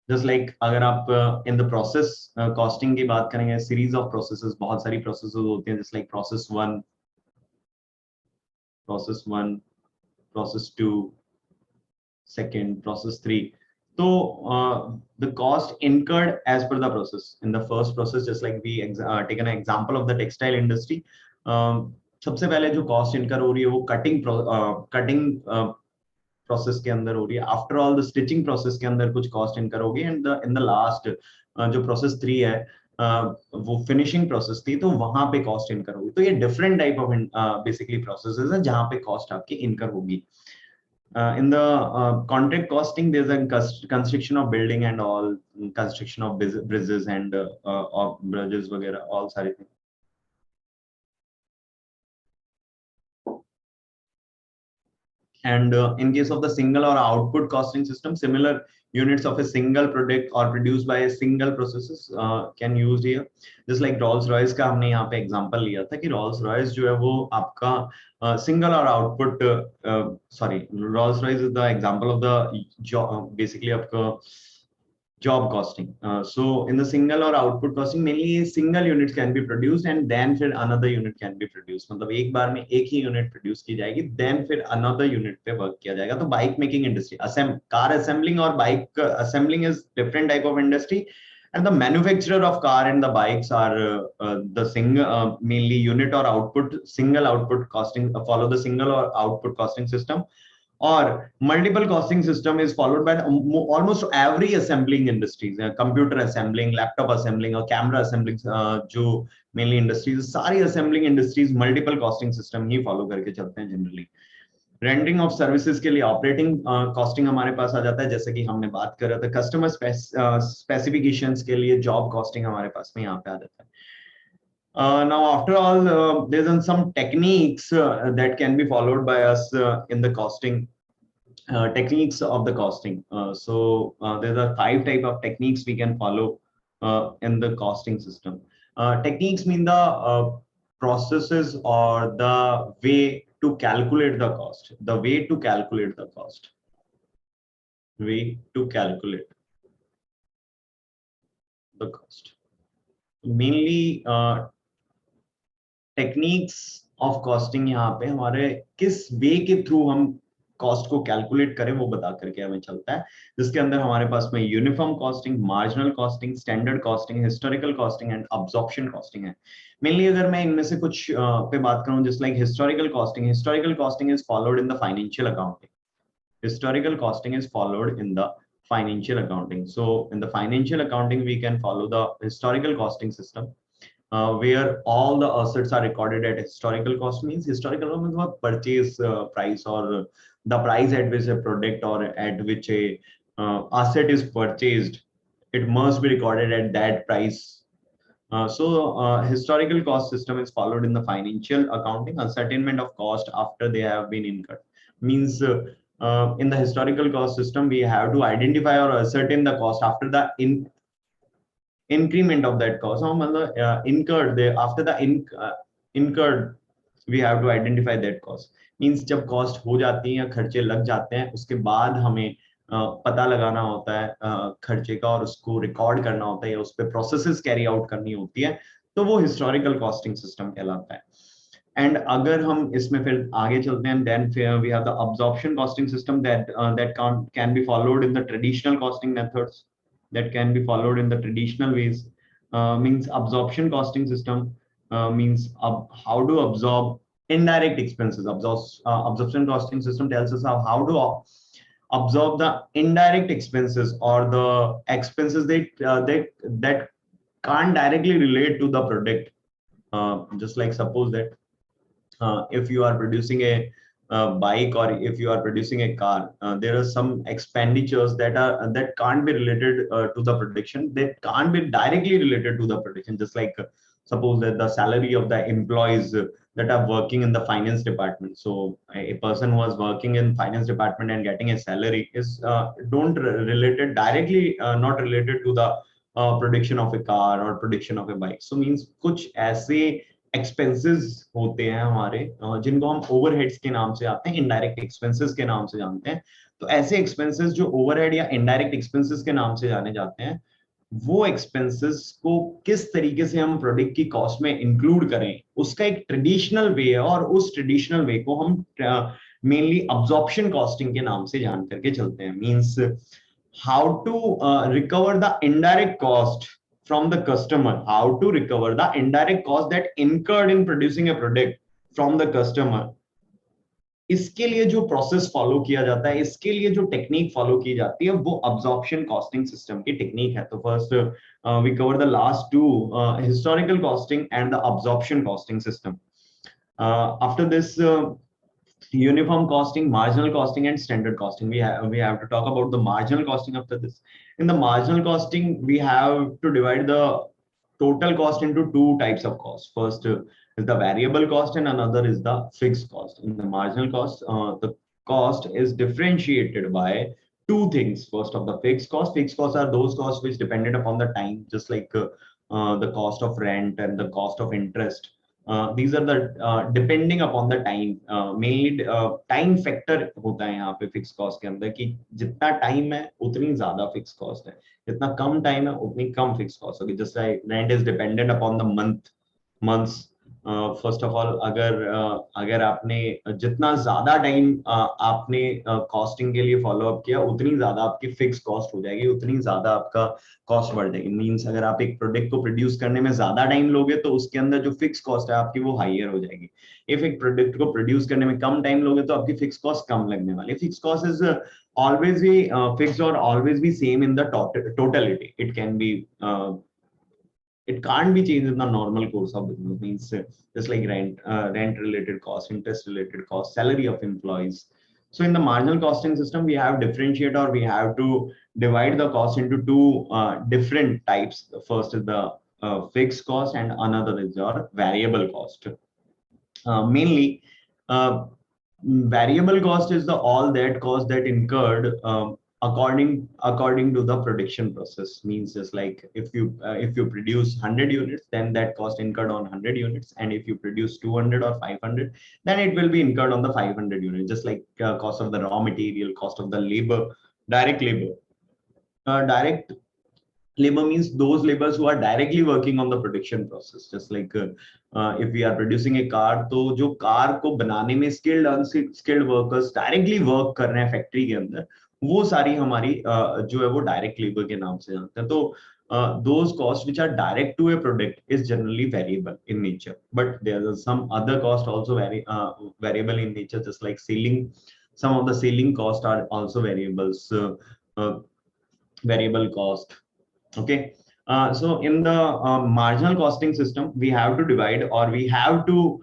जस्ट लाइक अगर आप इन द प्रोसेस कॉस्टिंग की बात करेंगे, सीरीज ऑफ प्रोसेसेस, बहुत सारी प्रोसेसेस होती हैं, just like process 1, process 2, second, process 3. So the cost incurred as per the process. In the first process, just like we taken an example of the textile industry, सबसे पहले जो cost incur हो रही है वो cutting process के अंदर हो रही है। After all the stitching process के अंदर कुछ कॉस्ट इनकर होगी, एंड इन द लास्ट जो प्रोसेस 3 है वो फिनिशिंग प्रोसेस थी, तो वहां पे कॉस्ट इनकर होगी। तो ये different type of basically processes है जहां पे कॉस्ट आपकी इनकर होगी। In the contract costing, there's a construction of building and all, construction of bridges and of bridges वगैरह, all सारे things. And in case of the single or output costing system, similar units of a single product or produced by a single processes can used here. Just like Rolls Royce का हमने यहाँ पे example लिया था कि Rolls Royce जो है वो आपका single or output, Rolls Royce is the example of the job, basically आपका job costing. So in the single or output costing, mainly single units can be produced and then फिर another unit can be produced. मतलब एक बार में एक ही unit produce की जाएगी, then फिर another unit पे work किया जाएगा। तो bike making industry, car assembling और bike assembling is different type of industry, and the manufacturer of car and the bikes are the single mainly unit or output, single output costing, follow the single or output costing system. Or multiple costing system is followed by almost every assembling industries, computer assembling, laptop assembling और camera assembling, जो mainly industries, सारी assembling industries multiple costing system ही follow करके चलते हैं generally. Rendering of services के लिए operating costing हमारे पास आ जाता है, जैसे कि हमने बात कर रहा था। कस्टमर स्पेसिफिकेशंस के लिए जॉब कॉस्टिंग हमारे पास में यहाँ पे आ जाता है। Now after all, there's some techniques that can be followed by us in the costing, techniques of the costing. There are 5 type of techniques we can follow in the costing system. Techniques mean the processes or the way to calculate the cost. Mainly techniques of costing यहाँ पे हमारे किस वे के through हम cost को calculate करें वो बता करके हमें चलता है, जिसके अंदर हमारे पास में uniform costing, marginal costing, standard costing, historical costing and absorption costing है। मेनली अगर मैं इनमें से कुछ पे बात करूं, just like historical costing is followed in the financial accounting. Historical costing is followed in the financial accounting. So in the financial accounting, we can follow the historical costing system, where all the assets are recorded at historical cost. Means historical means what? Purchase price, or the price at which a product or at which a asset is purchased. It must be recorded at that price. Historical cost system is followed in the financial accounting. Ascertainment of cost after they have been incurred means in the historical cost system, we have to identify or ascertain the cost after the increment of that cost. Incurred after the incurred, we have to identify that cost. Means जब cost हो जाती है या खर्चे लग जाते हैं, उसके बाद हमें पता लगाना होता है खर्चे का, और उसको रिकॉर्ड करना होता है या उस पे प्रोसेसेस कैरी आउट करनी होती है, तो वो हिस्टोरिकल कॉस्टिंग सिस्टम कहलाता है. एंड अगर हम इसमें फिर आगे चलते हैं, then we have the absorption costing system that can be followed in the traditional costing methods, that can be followed in the traditional ways. Means absorption costing system means how to absorb indirect expenses. Absorption costing system tells us how to absorb the indirect expenses, or the expenses that can't directly relate to the product. Just like suppose that if you are producing a bike, or if you are producing a car, there are some expenditures that can't be related to the production, that can't be directly related to the production. Just like suppose that the salary of the employees that are working in the finance department. So a person who was working in finance department and getting a salary is don't related directly, not related to the production of a car or production of a bike. So means कुछ ऐसे expenses होते हैं हमारे जिनको हम overheads के नाम से जानते हैं, इनडायरेक्ट एक्सपेंसेस के नाम से जानते हैं. तो ऐसे एक्सपेंसेस जो ओवरहेड या इनडायरेक्ट एक्सपेंसेस के नाम से जाने जाते हैं, वो एक्सपेंसेस को किस तरीके से हम प्रोडक्ट की कॉस्ट में इंक्लूड करें, उसका एक ट्रेडिशनल वे है, और उस ट्रेडिशनल वे को हम मेनली अब्जॉर्प्शन कॉस्टिंग के नाम से जान करके चलते हैं. Means how to recover the indirect cost from the customer, how to recover the indirect cost that incurred in producing a product from the customer. इसके लिए जो प्रोसेस फॉलो किया जाता है, इसके लिए जो टेक्निक फॉलो की जाती है, वो अब्जॉर्प्शन कॉस्टिंग सिस्टम की टेक्निक है. तो first we cover the last two, historical costing and the absorption costing system. After this uniform costing, marginal costing and standard costing. We have to talk about the marginal costing after this. In the marginal costing, we have to divide the total cost into two types of costs. First is the variable cost and another is the fixed cost. In the marginal cost, the cost is differentiated by two things. First of the fixed cost. Fixed costs are those costs which depended upon the time, just like the cost of rent and the cost of interest. These are the depending upon the time. Mainly time factor होता है यहाँ पे fix cost के अंदर, कि जितना time है उतनी ज्यादा फिक्स कॉस्ट है, जितना कम टाइम है उतनी कम फिक्स कॉस्ट होगी. Just like rent is dependent upon the months. First of all अगर आपने जितना ज्यादा टाइम आपने कॉस्टिंग के लिए फॉलो अप किया, उतनी ज्यादा आपकी फिक्स कॉस्ट हो जाएगी, उतनी ज्यादा आपका कॉस्ट बढ़ जाएगी. मींस अगर आप एक प्रोडक्ट को प्रोड्यूस करने में ज्यादा टाइम लोगे, तो उसके अंदर जो फिक्स कॉस्ट है आपकी वो हाईयर हो जाएगी. इफ एक प्रोडक्ट को प्रोड्यूस करने में कम टाइम लोगे, तो आपकी फिक्स कॉस्ट कम लगने वाली. Fix cost is always be fixed और always be same in the totality. It can be it can't be changed in the normal course of business. Means just like rent related cost, interest related cost, salary of employees. So in the marginal costing system, we have differentiate, or we have to divide the cost into two different types. The first is the fixed cost and another is your variable cost. Mainly variable cost is the all that cost that incurred according to the production process. Means just like if you produce 100 units, then that cost incurred on 100 units, and if you produce 200 or 500, then it will be incurred on the 500 units. Just like cost of the raw material, cost of the labor, direct labor. Direct labor means those laborers who are directly working on the production process. Just like if we are producing a car, तो जो car को बनाने में skilled unskilled workers directly work कर रहे हैं factory के अंदर, वो सारी हमारी जो है वो डायरेक्ट लेबर के नाम से जानते हैं. तो those costs which are direct to a product is generally variable in nature, but there are some other costs also variable in nature, just like selling. Some of the selling costs are also variables, variable cost. Okay. So in the marginal costing system, we have to divide, or we have to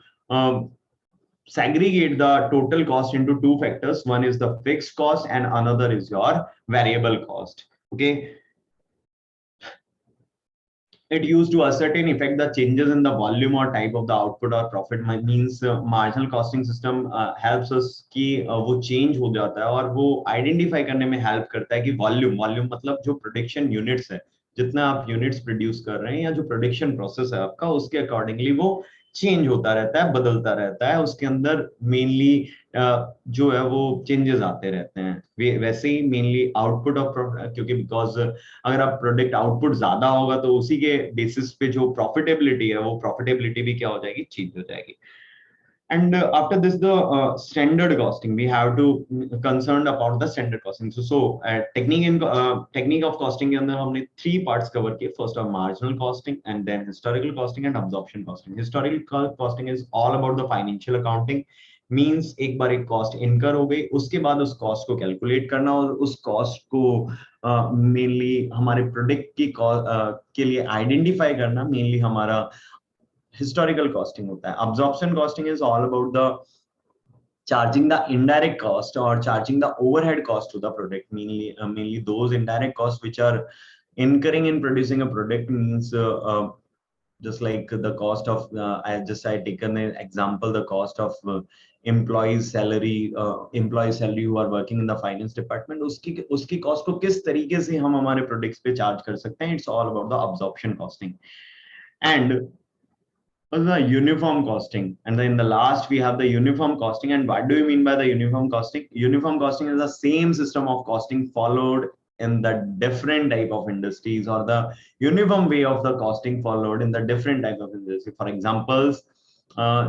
segregate the total cost into two factors. One is the fixed cost and another is your variable cost. Okay. It used to ascertain effect the changes in the volume or type of the output or profit. Means marginal costing system helps us कि वो change हो जाता है और वो identify करने में help करता है कि volume मतलब जो production units है, जितना आप यूनिट्स प्रोड्यूस कर रहे हैं या जो प्रोडक्शन प्रोसेस है आपका, उसके अकॉर्डिंगली वो चेंज होता रहता है, बदलता रहता है. उसके अंदर मेनली जो है वो चेंजेस आते रहते हैं. वैसे ही मेनली आउटपुट ऑफ, क्योंकि बिकॉज अगर आप प्रोडक्ट आउटपुट ज्यादा होगा तो उसी के बेसिस पे जो प्रॉफिटेबिलिटी है, वो प्रॉफिटेबिलिटी भी क्या हो जाएगी, चेंज हो जाएगी. And after this, the standard costing, we have to concerned about the standard costing. So technique of costing के अंदर हमने 3 parts cover किए. First are marginal costing, and then historical costing and absorption costing. Historical costing is all about the financial accounting. Means एक बार एक cost incur हो गई, उसके बाद उस cost को calculate करना और उस cost को mainly हमारे product की के लिए identify करना mainly हमारा historical costing होता है. Absorption costing is all about the charging the indirect cost or charging the overhead cost to the product. Mainly those indirect costs which are incurring in producing a product. Means just like the cost of I taken an example, the cost of employees salary who are working in the finance department, उसकी cost को किस तरीके से हम हमारे products पे charge कर सकते हैं. It's all about the absorption costing. And the uniform costing, and then in the last we have the uniform costing. And what do you mean by the uniform costing? Uniform costing is the same system of costing followed in the different type of industries, or the uniform way of the costing followed in the different type of industry. For examples,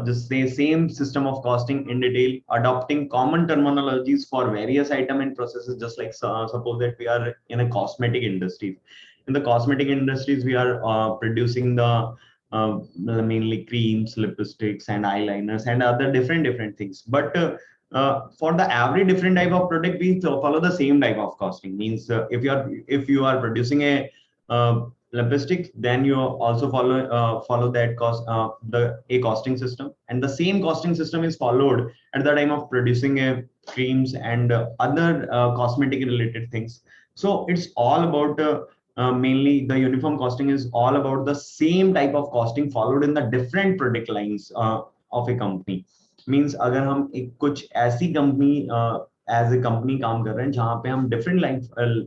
just say same system of costing in detail, adopting common terminologies for various item and processes. Just like suppose that we are in a cosmetic industry. In the cosmetic industries, we are producing the mainly creams, lipsticks, and eyeliners, and other different things. But for the every different type of product, we follow the same type of costing. Means if you are producing a lipstick, then you also follow that cost a costing system, and the same costing system is followed at the time of producing a creams and other cosmetic related things. So it's all about mainly the uniform costing is all about the same type of costing followed in the different product lines of a company. Means अगर हम एक कुछ ऐसी company as a company काम कर रहे हैं जहाँ पे हम different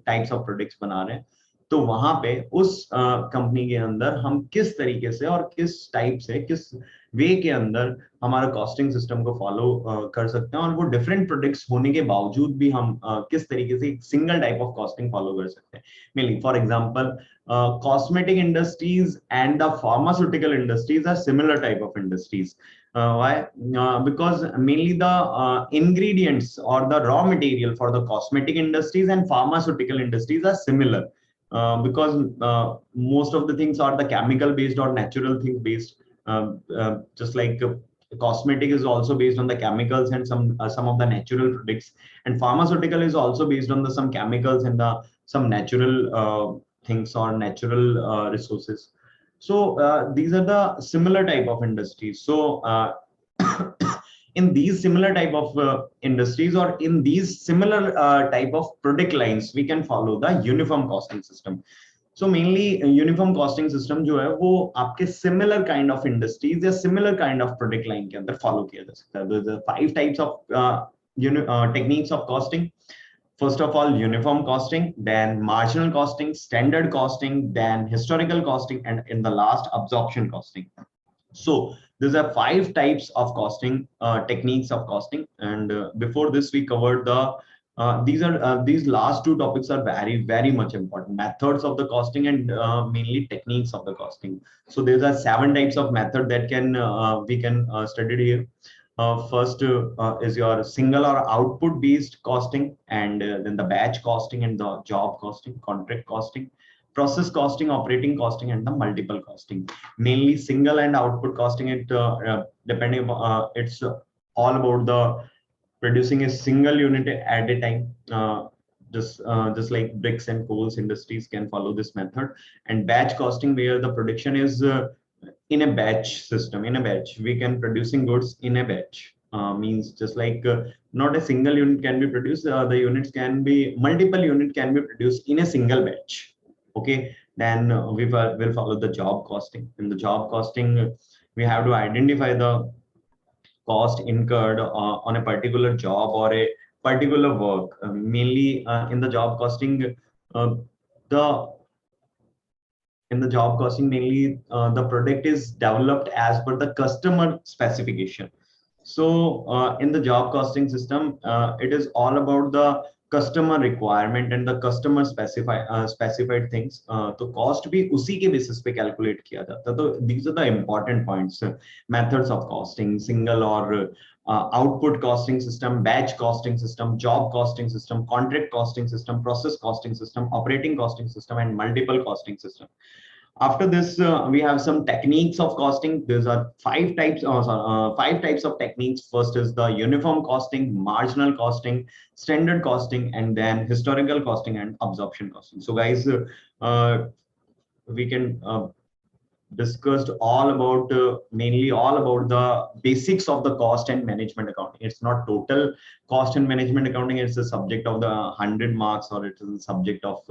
types of products बना रहे हैं, तो वहां पे उस कंपनी के अंदर हम किस तरीके से और किस टाइप से, किस वे के अंदर हमारा कॉस्टिंग सिस्टम को फॉलो कर सकते हैं, और वो डिफरेंट प्रोडक्ट्स होने के बावजूद भी हम किस तरीके से एक single type of costing follow कर सकते हैं. Mainly for example, cosmetic industries and the pharmaceutical industries are similar type of industries. Why? Because mainly the ingredients or the raw material for the cosmetic industries and pharmaceutical industries are similar. Because most of the things are the chemical based or natural things based. Just like cosmetic is also based on the chemicals and some of the natural products, and pharmaceutical is also based on the some chemicals and some natural things or natural resources. So these are the similar type of industries. So in these similar type of industries, or in these similar type of product lines, we can follow the uniform costing system. So mainly uniform costing system जो है वो आपके similar kind of industries या similar kind of product line के अंदर follow किया जा सकता है. There are 5 types of techniques of costing. First of all, uniform costing, then marginal costing, standard costing, then historical costing, and in the last, absorption costing. So these are 5 types of costing techniques of costing. And before this, we covered the These last two topics are very much important. Methods of the costing and mainly techniques of the costing. So there are 7 types of method that we can study here. First is your single or output based costing, and then the batch costing and the job costing, contract costing, process costing, operating costing, and the multiple costing. Mainly single and output costing. Depending upon it's all about the producing a single unit at a time. Just like bricks and coals industries can follow this method. And batch costing, where the production is in a batch system. In a batch, we can producing goods in a batch. Means just like not a single unit can be produced. The units can be multiple unit can be produced in a single batch. Okay, then will follow the job costing. In the job costing, we have to identify the cost incurred on a particular job or a particular work. Mainly in the job costing, the in the job costing, mainly the product is developed as per the customer specification. So in the job costing system, it is all about the customer requirement and the customer specified things. तो cost भी उसी के basis पे calculate किया जाता है. तो these are the important points. Methods of costing: single or output costing system, batch costing system, job costing system, contract costing system, process costing system, operating costing system, and multiple costing system. After this, we have some techniques of costing. These are 5 types. 5 types of techniques. First is the uniform costing, marginal costing, standard costing, and then historical costing and absorption costing. So, guys, we can discussed all about mainly all about the basics of the cost and management accounting. It's not total cost and management accounting. It's a subject of the 100 marks, or it is a subject of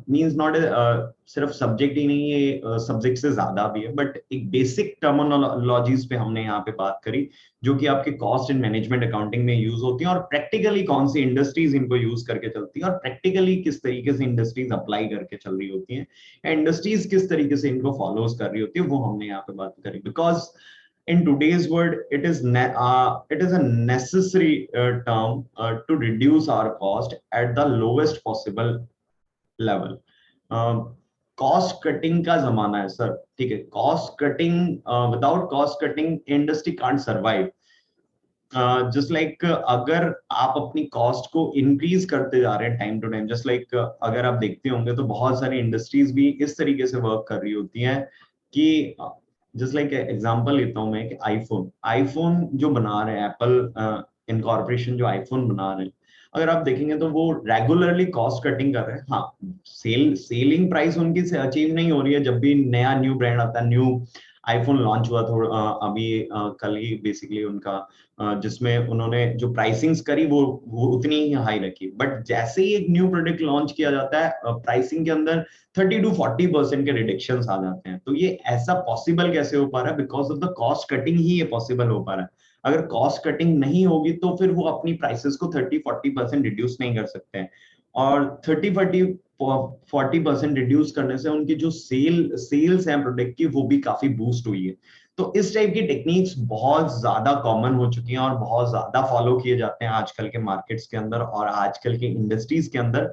means not a सिर्फ subject ही नहीं है, subject से ज्यादा भी है, but एक basic terminologies पे हमने यहाँ पे बात करी जो कि आपके कॉस्ट एंड मैनेजमेंट अकाउंटिंग में यूज होती हैं, और प्रैक्टिकली कौन सी इंडस्ट्रीज इनको यूज करके चलती हैं, और प्रैक्टिकली किस तरीके से इंडस्ट्रीज अप्लाई करके चल रही होती हैं, इंडस्ट्रीज किस तरीके से इनको फॉलोज कर रही होती है, वो हमने यहाँ पे बात करी. Because in today's world, it is a necessary term to reduce our cost at the lowest possible level. Cost cutting का जमाना है सर, ठीक है. Cost cutting, without cost cutting industry can't survive. Just like अगर आप अपनी cost को increase करते जा रहे हैं time to time, just like अगर आप देखते होंगे तो बहुत सारी इंडस्ट्रीज भी इस तरीके से वर्क कर रही होती हैं कि जस्ट लाइक एग्जांपल लेता हूं मैं कि आईफोन जो बना रहे हैं, एप्पल इनकॉर्पोरेशन जो आईफोन बना रहे हैं, अगर आप देखेंगे तो वो रेगुलरली कॉस्ट कटिंग कर रहे हैं. हाँ, सेलिंग प्राइस उनकी से अचीव नहीं हो रही है. जब भी नया न्यू ब्रांड आता है, न्यू आईफोन लॉन्च हुआ थोड़ा अभी कल ही बेसिकली उनका, जिसमें उन्होंने जो प्राइसिंग्स करी वो उतनी ही हाई रखी. बट जैसे ही एक न्यू प्रोडक्ट लॉन्च किया जाता है, प्राइसिंग के अंदर 30 to 40% के रिडक्शंस आ जाते हैं. तो ये ऐसा पॉसिबल कैसे हो पा रहा है? Because of the cost cutting ही ये पॉसिबल हो पा रहा है. अगर कॉस्ट कटिंग नहीं होगी तो फिर वो अपनी प्राइसेस को 30-40% रिड्यूस नहीं कर सकते हैं, और 30-40% रिड्यूस करने से उनकी जो सेल्स हैं प्रोडक्ट की, वो भी काफी बूस्ट हुई है. तो इस टाइप की टेक्निक्स बहुत ज्यादा कॉमन हो चुकी हैं और बहुत ज्यादा फॉलो किए जाते हैं आजकल के मार्केट्स के अंदर और आजकल के इंडस्ट्रीज के अंदर,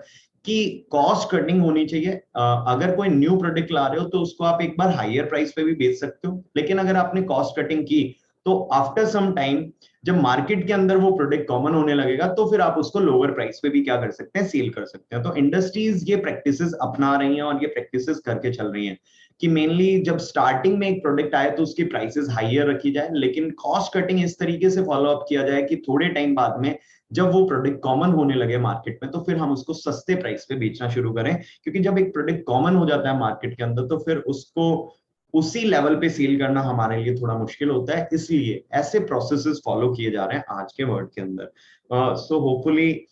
कि कॉस्ट कटिंग होनी चाहिए. अगर कोई न्यू प्रोडक्ट ला रहे हो तो उसको आप एक बार हायर प्राइस पे भी बेच सकते हो, लेकिन अगर आपने कॉस्ट कटिंग की तो आफ्टर सम टाइम जब मार्केट के अंदर वो प्रोडक्ट कॉमन होने लगेगा तो फिर आप उसको लोअर प्राइस पे भी क्या कर सकते हैं, सेल कर सकते हैं. तो इंडस्ट्रीज ये प्रैक्टिसेस अपना रही हैं और ये प्रैक्टिसेस करके चल रही हैं कि मेनली जब स्टार्टिंग में एक प्रोडक्ट आए तो उसकी प्राइसेस हाईयर रखी जाए, लेकिन कॉस्ट कटिंग इस तरीके से फॉलो अप किया जाए कि थोड़े टाइम बाद में जब वो प्रोडक्ट कॉमन होने लगे मार्केट में तो फिर हम उसको सस्ते प्राइस पे बेचना शुरू करें. क्योंकि जब एक प्रोडक्ट कॉमन हो जाता है मार्केट के अंदर तो फिर उसको उसी लेवल पे सेल करना हमारे लिए थोड़ा मुश्किल होता है. इसलिए ऐसे प्रोसेसेस फॉलो किए जा रहे हैं आज के वर्ल्ड के अंदर. So hopefully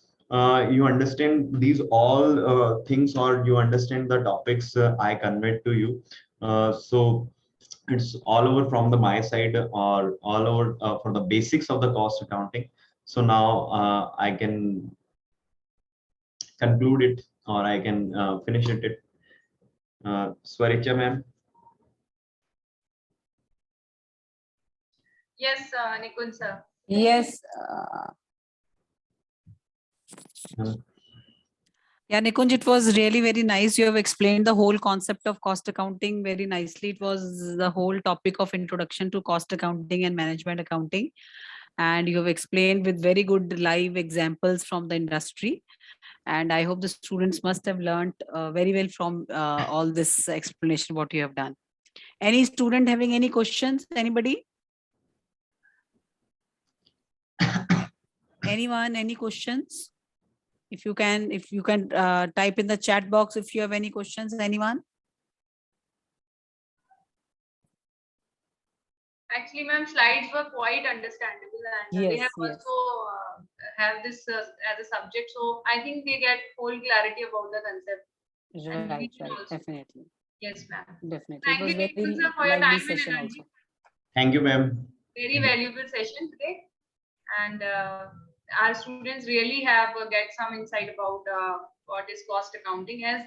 you understand these all things, or you understand the topics I conveyed to you. So it's all over from the my side, or all over for the basics of the cost accounting. So now I can conclude it, or I can finish it. Swaricha ma'am. Yes, Nikunj sir. Yes. Yeah, Nikunj, it was really very nice. You have explained the whole concept of cost accounting very nicely. It was the whole topic of introduction to cost accounting and management accounting. And you have explained with very good live examples from the industry. And I hope the students must have learned very well from all this explanation, what you have done. Any student having any questions? Anybody? Anyone, any questions? If you can type in the chat box if you have any questions, anyone? Actually, ma'am, slides were quite understandable, and they Yes, have yes. also have this as a subject. So I think they get whole clarity about the concept. And we Right, can right, also. definitely, Yes, ma'am. definitely. It Thank was you, Nikunj, very sir, for your lively time and session energy. also. Thank you, ma'am. Very valuable session today, and our students really have get some insight about what is cost accounting, as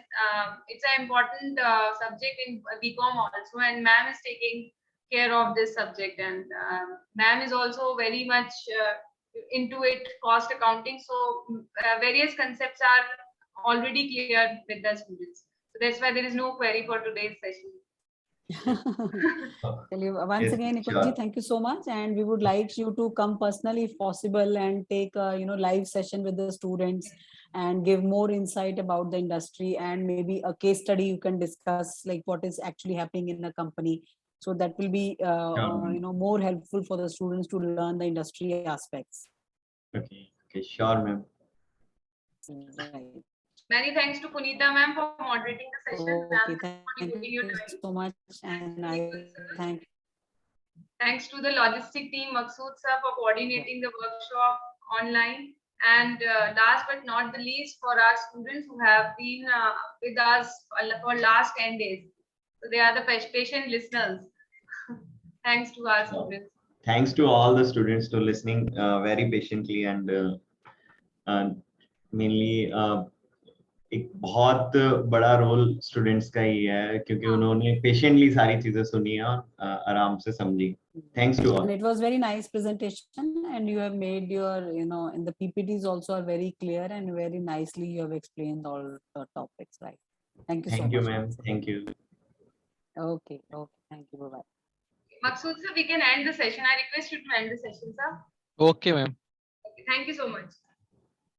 it's an important subject in BCom also, and ma'am is taking care of this subject, and ma'am is also very much into it, cost accounting. So various concepts are already clear with the students. So that's why there is no query for today's session. Once Yes, again, sure. Nikunj, thank you so much, and we would like you to come personally if possible and take a live session with the students and give more insight about the industry, and maybe a case study you can discuss, like what is actually happening in the company. So that will be more helpful for the students to learn the industry aspects. Okay, sure, ma'am. Right. Many thanks to Punita ma'am for moderating the session. Okay, Ma'am, thank for your you time. so much, and I thank. Thanks to the logistic team, Maqsood sir, for coordinating the workshop online. And last but not the least, for our students who have been with us for last 10 days. So they are the patient listeners. Thanks to our students. Thanks to all the students to listening very patiently, and mainly एक बहुत बड़ा role students का ही है, क्योंकि उन्होंने patiently सारी चीजें सुनी और आराम से समझी. Thanks to all. And it was very nice presentation, and you have made your, in the PPTs also are very clear and very nicely you have explained all the topics, right? Thank you so much. Thank you, ma'am. Thank you. Okay, thank you. Bye-bye. Maqsood sir, we can end the session. I request you to end the session, sir. Okay, ma'am. Okay, thank you so much.